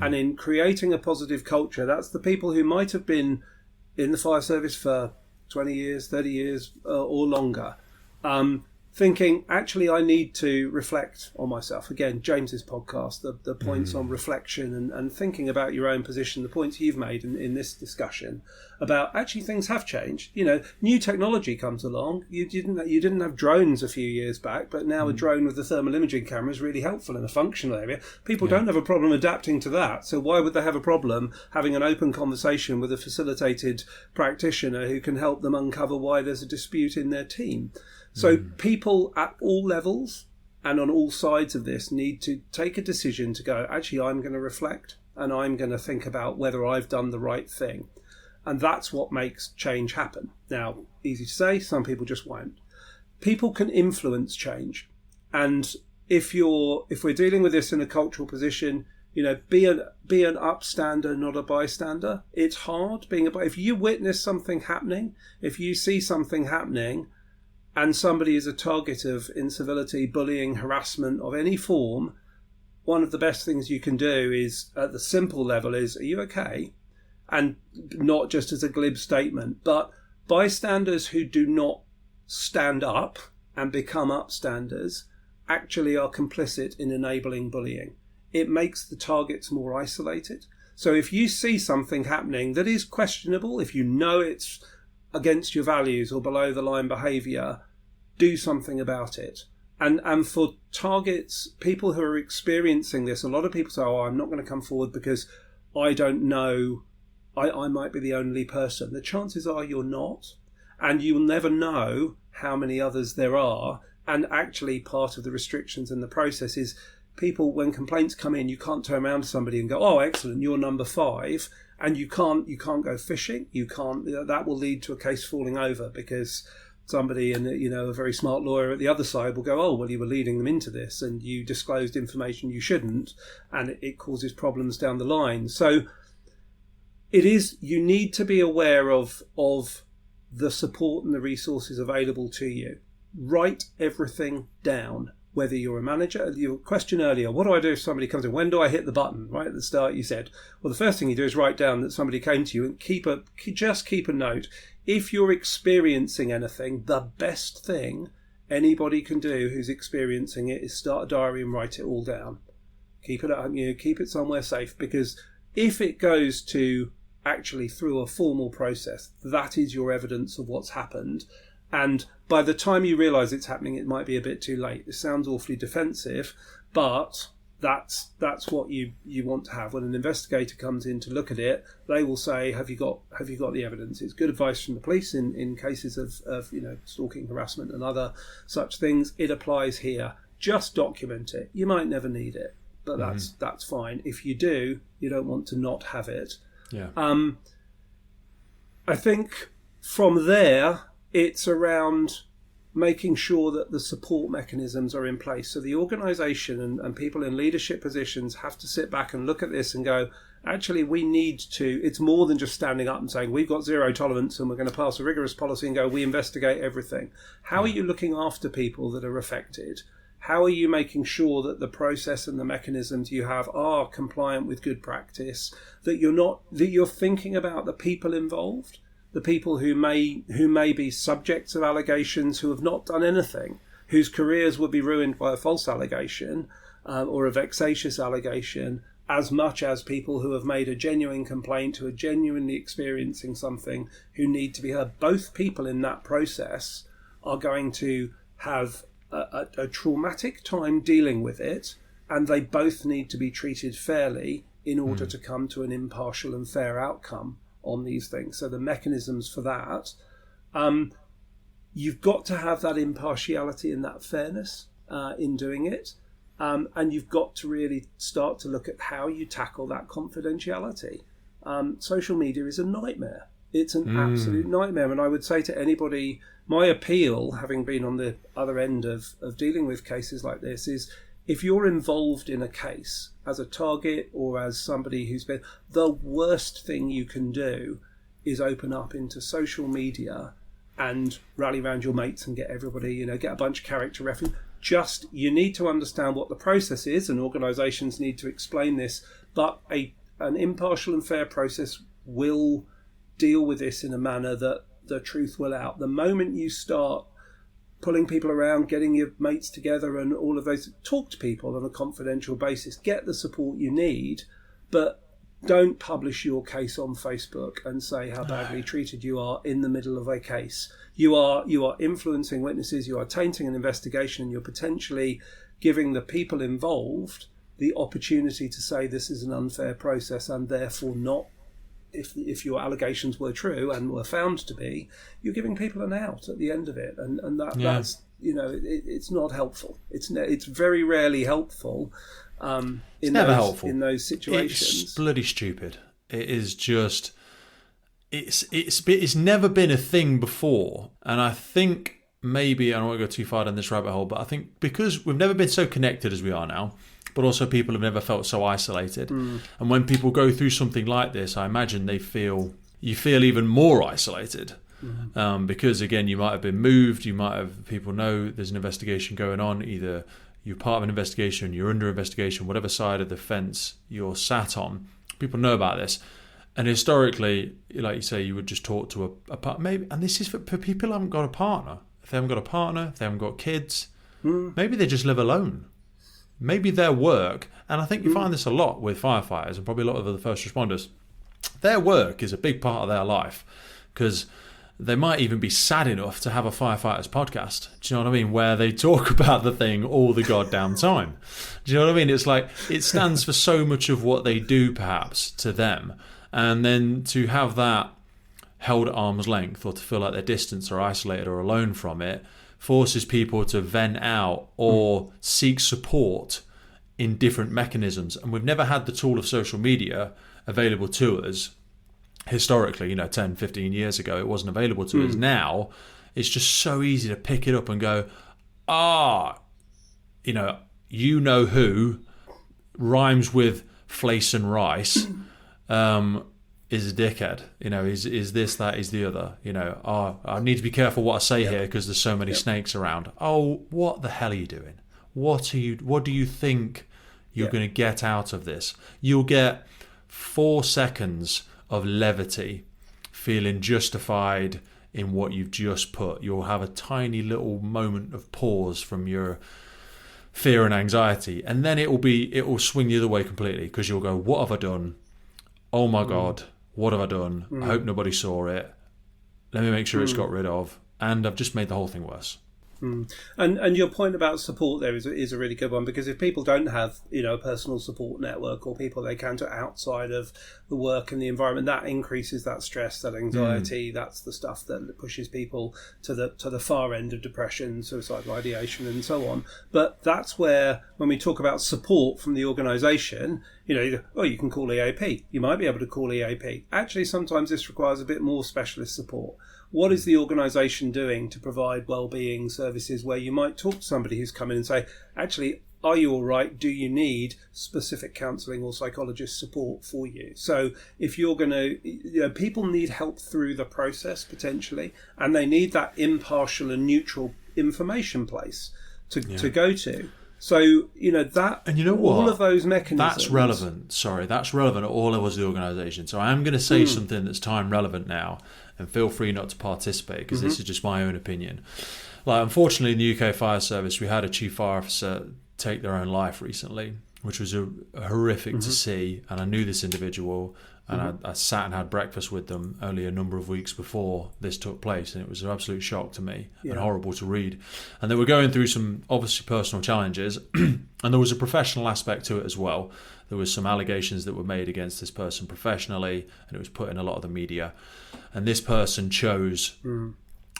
And in creating a positive culture, that's the people who might have been in the fire service for 20 years, 30 years or longer, thinking, actually, I need to reflect on myself. Again, James's podcast, the points on reflection and thinking about your own position, the points you've made in this discussion about actually things have changed. New technology comes along. You didn't have drones a few years back, but now a drone with the thermal imaging camera is really helpful in a functional area. People don't have a problem adapting to that. So why would they have a problem having an open conversation with a facilitated practitioner who can help them uncover why there's a dispute in their team? So people at all levels and on all sides of this need to take a decision to go, actually, I'm going to reflect and I'm going to think about whether I've done the right thing. And that's what makes change happen. Now, easy to say, some people just won't. People can influence change. And if we're dealing with this in a cultural position, be an upstander, not a bystander. It's hard if you witness something happening, if you see something happening, and somebody is a target of incivility, bullying, harassment of any form, one of the best things you can do is, at the simple level, is, are you okay? And not just as a glib statement, but bystanders who do not stand up and become upstanders actually are complicit in enabling bullying. It makes the targets more isolated. So if you see something happening that is questionable, if you know it's against your values or below the line behaviour, do something about it. And for targets, people who are experiencing this, a lot of people say, I'm not going to come forward because I don't know, I might be the only person. The chances are you're not, and you'll never know how many others there are. And actually part of the restrictions in the process is people, when complaints come in, you can't turn around to somebody and go, oh, excellent, you're number 5. And you can't go fishing. That will lead to a case falling over, because somebody a very smart lawyer at the other side will go, oh, well, you were leading them into this and you disclosed information you shouldn't, and it causes problems down the line. So you need to be aware of the support and the resources available to you. Write everything down. Whether you're a manager, your question earlier, what do I do if somebody comes in? When do I hit the button? Right at the start, you said, well, the first thing you do is write down that somebody came to you and just keep a note. If you're experiencing anything, the best thing anybody can do who's experiencing it is start a diary and write it all down. Keep it keep it somewhere safe, because if it goes to actually through a formal process, that is your evidence of what's happened. And by the time you realise it's happening, it might be a bit too late. It sounds awfully defensive, but that's what you want to have. When an investigator comes in to look at it, they will say, have you got the evidence? It's good advice from the police in cases of stalking, harassment and other such things. It applies here. Just document it. You might never need it, but that's fine. If you do, you don't want to not have it. Yeah. I think from there, it's around making sure that the support mechanisms are in place. So the organisation and people in leadership positions have to sit back and look at this and go, actually, we need to, it's more than just standing up and saying, we've got zero tolerance and we're going to pass a rigorous policy and go, we investigate everything. How are you looking after people that are affected? How are you making sure that the process and the mechanisms you have are compliant with good practice, that you're thinking about the people involved? The people who may be subjects of allegations, who have not done anything, whose careers would be ruined by a false allegation or a vexatious allegation, as much as people who have made a genuine complaint, who are genuinely experiencing something, who need to be heard. Both people in that process are going to have a traumatic time dealing with it, and they both need to be treated fairly in order to come to an impartial and fair outcome on these things. So the mechanisms for that, you've got to have that impartiality and that fairness in doing it, and you've got to really start to look at how you tackle that confidentiality. Social media is a nightmare. It's an absolute nightmare, and I would say to anybody, my appeal, having been on the other end of dealing with cases like this, is if you're involved in a case as a target or as somebody who's been, the worst thing you can do is open up into social media and rally around your mates and get everybody, get a bunch of character reference. You need to understand what the process is, and organisations need to explain this, but an impartial and fair process will deal with this in a manner that the truth will out. The moment you start pulling people around, getting your mates together and all of those, talk to people on a confidential basis, get the support you need, but don't publish your case on Facebook and say how badly treated you are in the middle of a case. You are influencing witnesses, you are tainting an investigation, and you're potentially giving the people involved the opportunity to say this is an unfair process and therefore not, if your allegations were true and were found to be, you're giving people an out at the end of it, and that's it's not helpful. It's very rarely helpful. Never helpful in those situations. It's bloody stupid. It is just. It's never been a thing before, and I think maybe I don't want to go too far down this rabbit hole, but I think because we've never been so connected as we are now, but also people have never felt so isolated. And when people go through something like this, I imagine you feel even more isolated. Because again, you might have been moved, people know there's an investigation going on, either you're part of an investigation, you're under investigation, whatever side of the fence you're sat on, people know about this. And historically, like you say, you would just talk to a partner, maybe, and this is for people who haven't got a partner. If they haven't got a partner, if they haven't got kids, maybe they just live alone. Maybe their work, and I think you find this a lot with firefighters and probably a lot of other first responders, their work is a big part of their life, because they might even be sad enough to have a firefighters podcast, do you know what I mean, where they talk about the thing all the goddamn time. Do you know what I mean? It's like, it stands for so much of what they do perhaps to them, and then to have that held at arm's length, or to feel like they're distant or isolated or alone from it, forces people to vent out or seek support in different mechanisms. And we've never had the tool of social media available to us historically, 10, 15 years ago. It wasn't available to us. Now, it's just so easy to pick it up and go, who rhymes with flace and rice. is a dickhead. Is this, that, is the other. I need to be careful what I say here because there's so many snakes around. Oh, what the hell are you doing? What do you think you're going to get out of this? You'll get 4 seconds of levity, feeling justified in what you've just put. You'll have a tiny little moment of pause from your fear and anxiety, and then it will swing the other way completely, because you'll go, what have I done? Oh my God, what have I done? I hope nobody saw it. Let me make sure it's got rid of. And I've just made the whole thing worse. And your point about support there is a really good one, because if people don't have a personal support network, or people they encounter outside of the work and the environment, that increases that stress, that anxiety. That's the stuff that pushes people to the far end of depression, suicidal ideation, and so on. But that's where, when we talk about support from the organisation, you can call EAP. You might be able to call EAP. Actually, sometimes this requires a bit more specialist support. What is the organisation doing to provide well-being services, where you might talk to somebody who's come in and say, actually, are you all right? Do you need specific counselling or psychologist support for you? So if you're going to, people need help through the process potentially, and they need that impartial and neutral information place to go to. So, that, and all of those mechanisms. That's relevant. Sorry, that's relevant at all levels of the organisation. So I am going to say something that's time relevant now, and feel free not to participate, because this is just my own opinion. Unfortunately, in the UK Fire Service, we had a chief fire officer take their own life recently, which was horrific to see. And I knew this individual, and I sat and had breakfast with them only a number of weeks before this took place, and it was an absolute shock to me and horrible to read. And they were going through some obviously personal challenges, and there was a professional aspect to it as well. There was some allegations that were made against this person professionally, and it was put in a lot of the media. And this person chose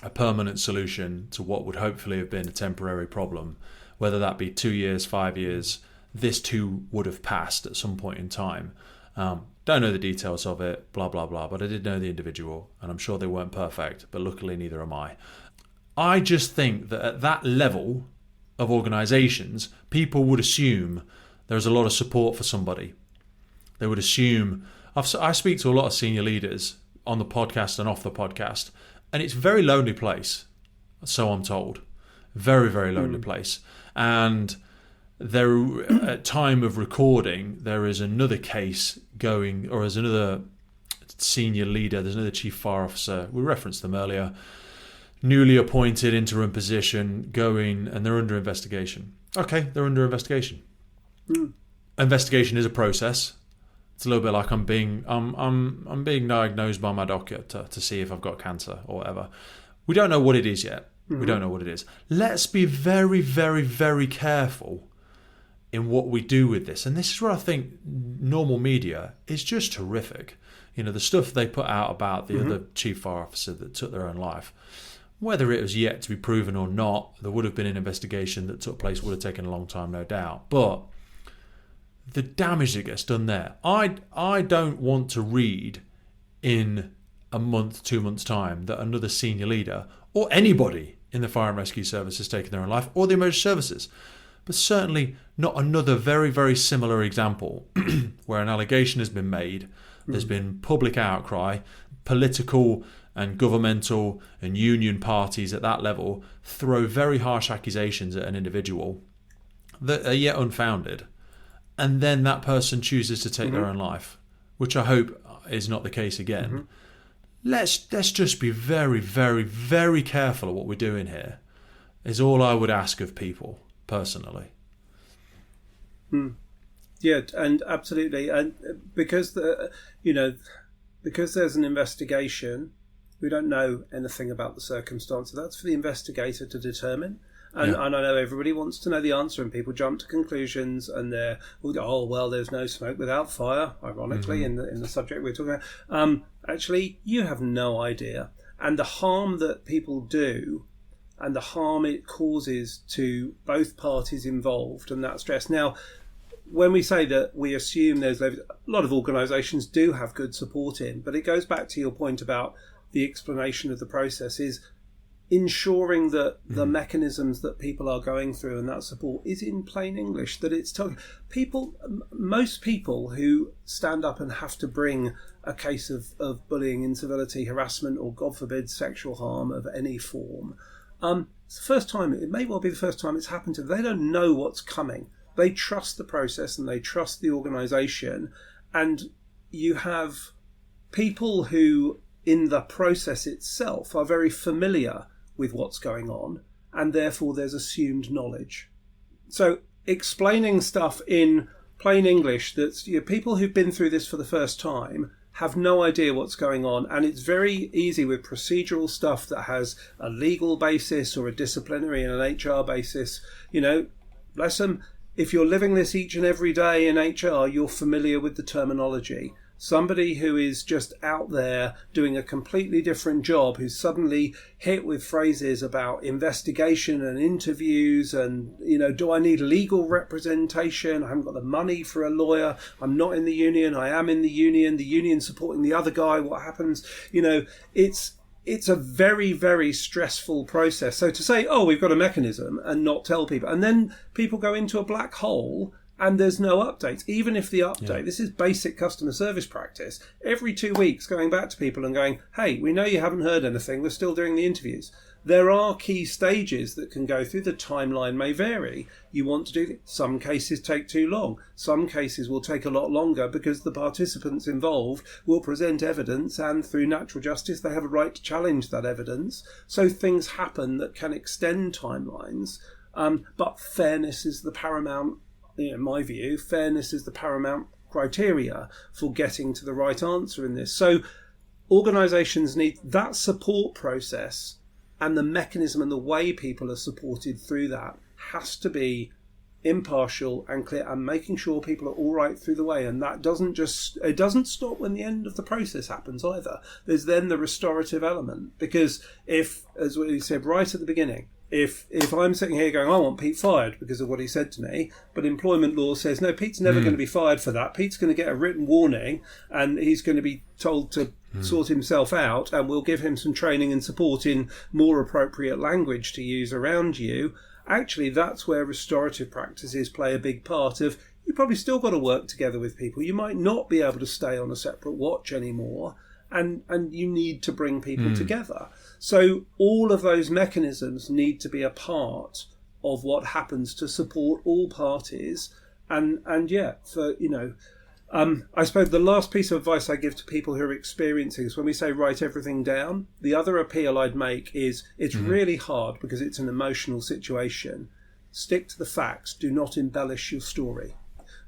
a permanent solution to what would hopefully have been a temporary problem, whether that be 2 years, 5 years. This too would have passed at some point in time. Don't know the details of it, blah, blah, blah, but I did know the individual, and I'm sure they weren't perfect, but luckily neither am I. I just think that at that level of organisations, people would assume there's a lot of support for somebody. They would assume... I speak to a lot of senior leaders on the podcast and off the podcast, and it's a very lonely place, so I'm told. Very, very lonely place. And there, at time of recording, there is another case going, or there's another senior leader, there's another chief fire officer, we referenced them earlier, newly appointed interim position going, and they're under investigation. Okay, they're under investigation. Investigation is a process. It's a little bit like I'm being diagnosed by my doctor to see if I've got cancer or whatever. We don't know what it is yet. We don't know what it is. Let's be very, very, very careful in what we do with this. And this is where I think normal media is just horrific. The stuff they put out about the other chief fire officer that took their own life, whether it was yet to be proven or not, there would have been an investigation that took place, would have taken a long time, no doubt. But the damage that gets done there, I don't want to read in a month, 2 months' time that another senior leader or anybody in the fire and rescue service has taken their own life, or the emergency services. But certainly not another very, very similar example where an allegation has been made, there's been public outcry, political and governmental and union parties at that level throw very harsh accusations at an individual that are yet unfounded, and then that person chooses to take their own life, which I hope is not the case again. Let's just be very, very, very careful of what we're doing here, is all I would ask of people, personally. Yeah, and absolutely. And because because there's an investigation, we don't know anything about the circumstances. That's for the investigator to determine. And I know everybody wants to know the answer, and people jump to conclusions, and they're, there's no smoke without fire, ironically, in the subject we're talking about. Actually, you have no idea. And the harm that people do, and the harm it causes to both parties involved, and that stress. Now, when we say that we assume there's a lot of organisations do have good support in, but it goes back to your point about the explanation of the process is ensuring that the mechanisms that people are going through and that support is in plain English, that it's most people who stand up and have to bring a case of bullying, incivility, harassment, or God forbid sexual harm of any form, it's the first time, it may well be the first time it's happened to them. They don't know what's coming. They trust the process and they trust the organisation, and you have people who in the process itself are very familiar with what's going on, and therefore there's assumed knowledge. So explaining stuff in plain English, that's people who've been through this for the first time have no idea what's going on, and it's very easy with procedural stuff that has a legal basis or a disciplinary and an HR basis. Bless them, if you're living this each and every day in HR, you're familiar with the terminology. Somebody who is just out there doing a completely different job, who's suddenly hit with phrases about investigation and interviews and, do I need legal representation? I haven't got the money for a lawyer. I'm not in the union. I am in the union supporting the other guy. What happens? It's a very, very stressful process. So to say, we've got a mechanism and not tell people, and then people go into a black hole and there's no updates. Even if the update, this is basic customer service practice, every 2 weeks going back to people and going, hey, we know you haven't heard anything, we're still doing the interviews. There are key stages that can go through. The timeline may vary. You want to do some cases take too long. Some cases will take a lot longer because the participants involved will present evidence, and through natural justice they have a right to challenge that evidence. So things happen that can extend timelines. But fairness is the paramount. In my view, fairness is the paramount criteria for getting to the right answer in this. So organisations need that support process, and the mechanism and the way people are supported through that has to be impartial and clear, and making sure people are all right through the way. And that it doesn't stop when the end of the process happens either. There's then the restorative element, because if, as we said right at the beginning, if I'm sitting here going, I want Pete fired because of what he said to me, but employment law says, no, Pete's never going to be fired for that. Pete's going to get a written warning and he's going to be told to sort himself out, and we'll give him some training and support in more appropriate language to use around you. Actually, that's where restorative practices play a big part of, you probably still got to work together with people. You might not be able to stay on a separate watch anymore, and you need to bring people together. So all of those mechanisms need to be a part of what happens to support all parties. I suppose the last piece of advice I give to people who are experiencing is, when we say write everything down, the other appeal I'd make is it's really hard because it's an emotional situation. Stick to the facts. Do not embellish your story.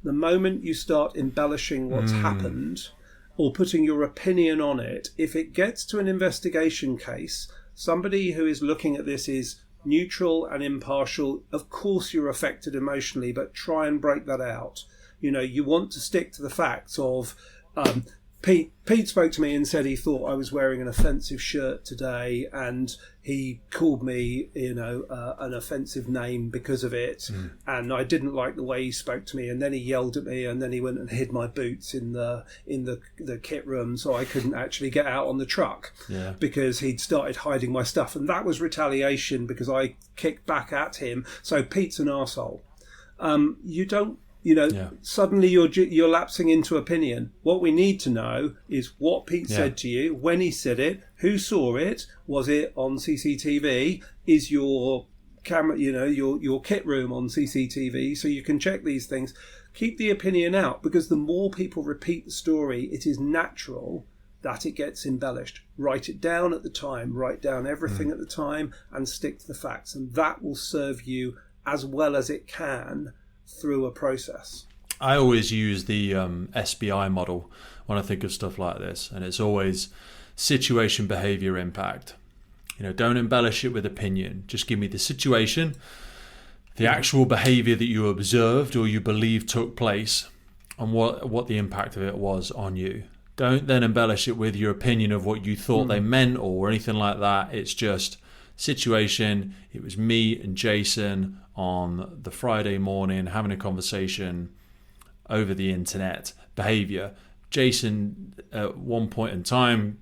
The moment you start embellishing what's happened or putting your opinion on it, if it gets to an investigation case, somebody who is looking at this is neutral and impartial. Of course you're affected emotionally, but try and break that out. You want to stick to the facts of Pete spoke to me and said he thought I was wearing an offensive shirt today, and he called me an offensive name because of it, and I didn't like the way he spoke to me, and then he yelled at me, and then he went and hid my boots in the kit room so I couldn't actually get out on the truck because he'd started hiding my stuff, and that was retaliation because I kicked back at him. So Pete's an arsehole. Suddenly you're lapsing into opinion. What we need to know is what Pete said to you, when he said it, who saw it, was it on CCTV, is your camera, your kit room on CCTV, so you can check these things. Keep the opinion out, because the more people repeat the story, it is natural that it gets embellished. Write it down at the time, write down everything at the time, and stick to the facts, and that will serve you as well as it can through a process. I always use the SBI model when I think of stuff like this, and it's always situation, behavior, impact. Don't embellish it with opinion. Just give me the situation, the actual behavior that you observed or you believe took place, and what the impact of it was on you. Don't then embellish it with your opinion of what you thought they meant or anything like that. It's just situation. It was me and Jason on the Friday morning having a conversation over the internet. Behavior. Jason at one point in time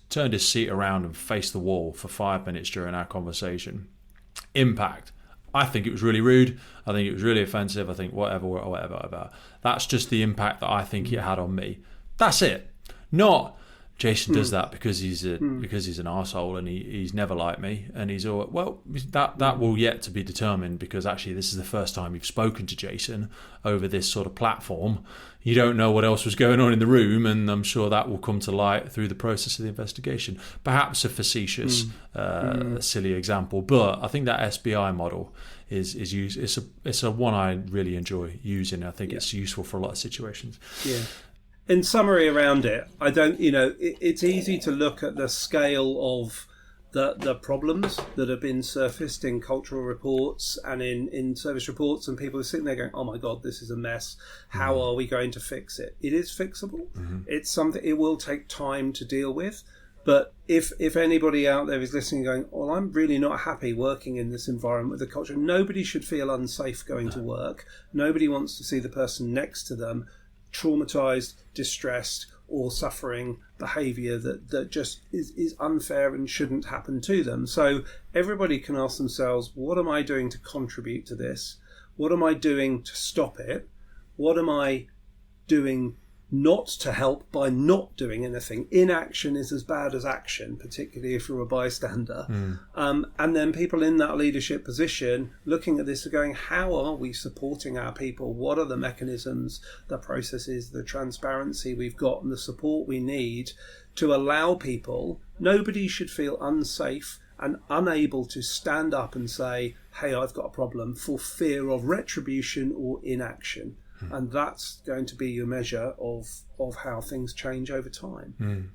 turned his seat around and faced the wall for 5 minutes during our conversation. Impact. I think it was really rude. I think it was really offensive. I think whatever. That's just the impact that I think it had on me. That's it. Not Jason does that because he's an arsehole and he's never liked me and he's all, well, that will yet to be determined, because actually this is the first time you've spoken to Jason over this sort of platform. You don't know what else was going on in the room, and I'm sure that will come to light through the process of the investigation. Perhaps a facetious, silly example, but I think that SBI model is used. It's a one I really enjoy using. I think it's useful for a lot of situations. Yeah. In summary around it, I don't, it's easy to look at the scale of the problems that have been surfaced in cultural reports and in service reports, and people are sitting there going, oh my God, this is a mess. How are we going to fix it? It is fixable. It's something, it will take time to deal with. But if anybody out there is listening going, well, I'm really not happy working in this environment with the culture, nobody should feel unsafe going to work. Nobody wants to see the person next to them traumatized, distressed, or suffering behaviour that just is unfair and shouldn't happen to them. So everybody can ask themselves, what am I doing to contribute to this? What am I doing to stop it? What am I doing not to help by not doing anything? Inaction is as bad as action, particularly if you're a bystander. And then people in that leadership position looking at this are going, how are we supporting our people? What are the mechanisms, the processes, the transparency we've got and the support we need to allow people? Nobody should feel unsafe and unable to stand up and say, hey, I've got a problem, for fear of retribution or inaction. And that's going to be your measure of how things change over time.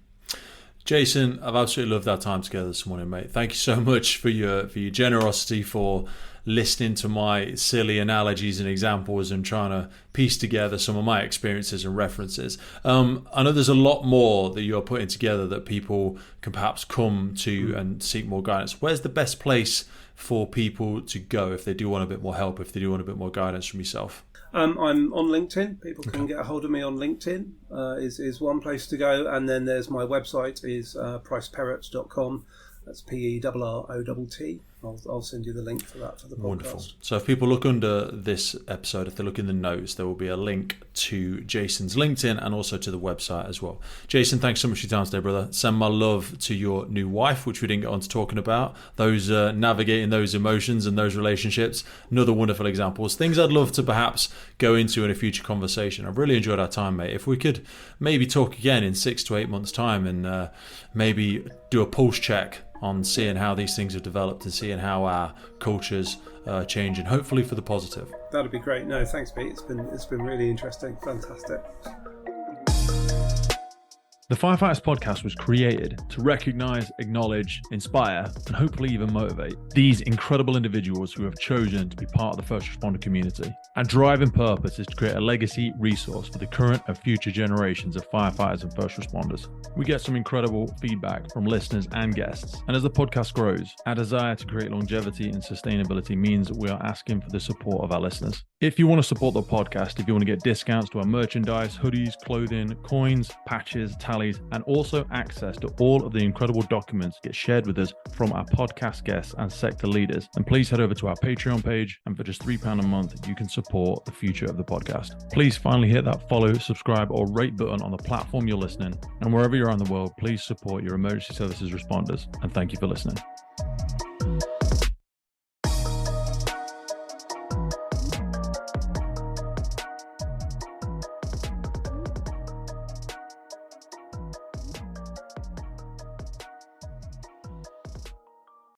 Jason, I've absolutely loved our time together this morning, mate. Thank you so much for your generosity, for listening to my silly analogies and examples and trying to piece together some of my experiences and references. I know there's a lot more that you're putting together that people can perhaps come to and seek more guidance. Where's the best place for people to go if they do want a bit more help, if they do want a bit more guidance from yourself? I'm on LinkedIn. People can get a hold of me on LinkedIn is one place to go. And then there's my website is priceperrott.com. That's PERROTT. I'll send you the link for that for the podcast. Wonderful. So if people look under this episode, if they look in the notes, there will be a link to Jason's LinkedIn and also to the website as well. Jason, thanks so much for your time today, brother. Send my love to your new wife, which we didn't get on to talking about. Those navigating those emotions and those relationships. Another wonderful examples. Things I'd love to perhaps go into in a future conversation. I've really enjoyed our time, mate. If we could maybe talk again in 6 to 8 months' time and maybe do a pulse check on seeing how these things have developed and seeing how our cultures change, and hopefully for the positive. That'd be great. No, thanks, Pete. It's been really interesting. Fantastic. The Firefighters podcast was created to recognize, acknowledge, inspire, and hopefully even motivate these incredible individuals who have chosen to be part of the first responder community. Our driving purpose is to create a legacy resource for the current and future generations of firefighters and first responders. We get some incredible feedback from listeners and guests, and as the podcast grows, our desire to create longevity and sustainability means that we are asking for the support of our listeners. If you want to support the podcast, if you want to get discounts to our merchandise, hoodies, clothing, coins, patches, tallies, and also access to all of the incredible documents get shared with us from our podcast guests and sector leaders, then please head over to our Patreon page, and for just £3 a month, you can support the future of the podcast. Please finally hit that follow, subscribe, or rate button on the platform you're listening, and wherever you're around the world, please support your emergency services responders, and thank you for listening.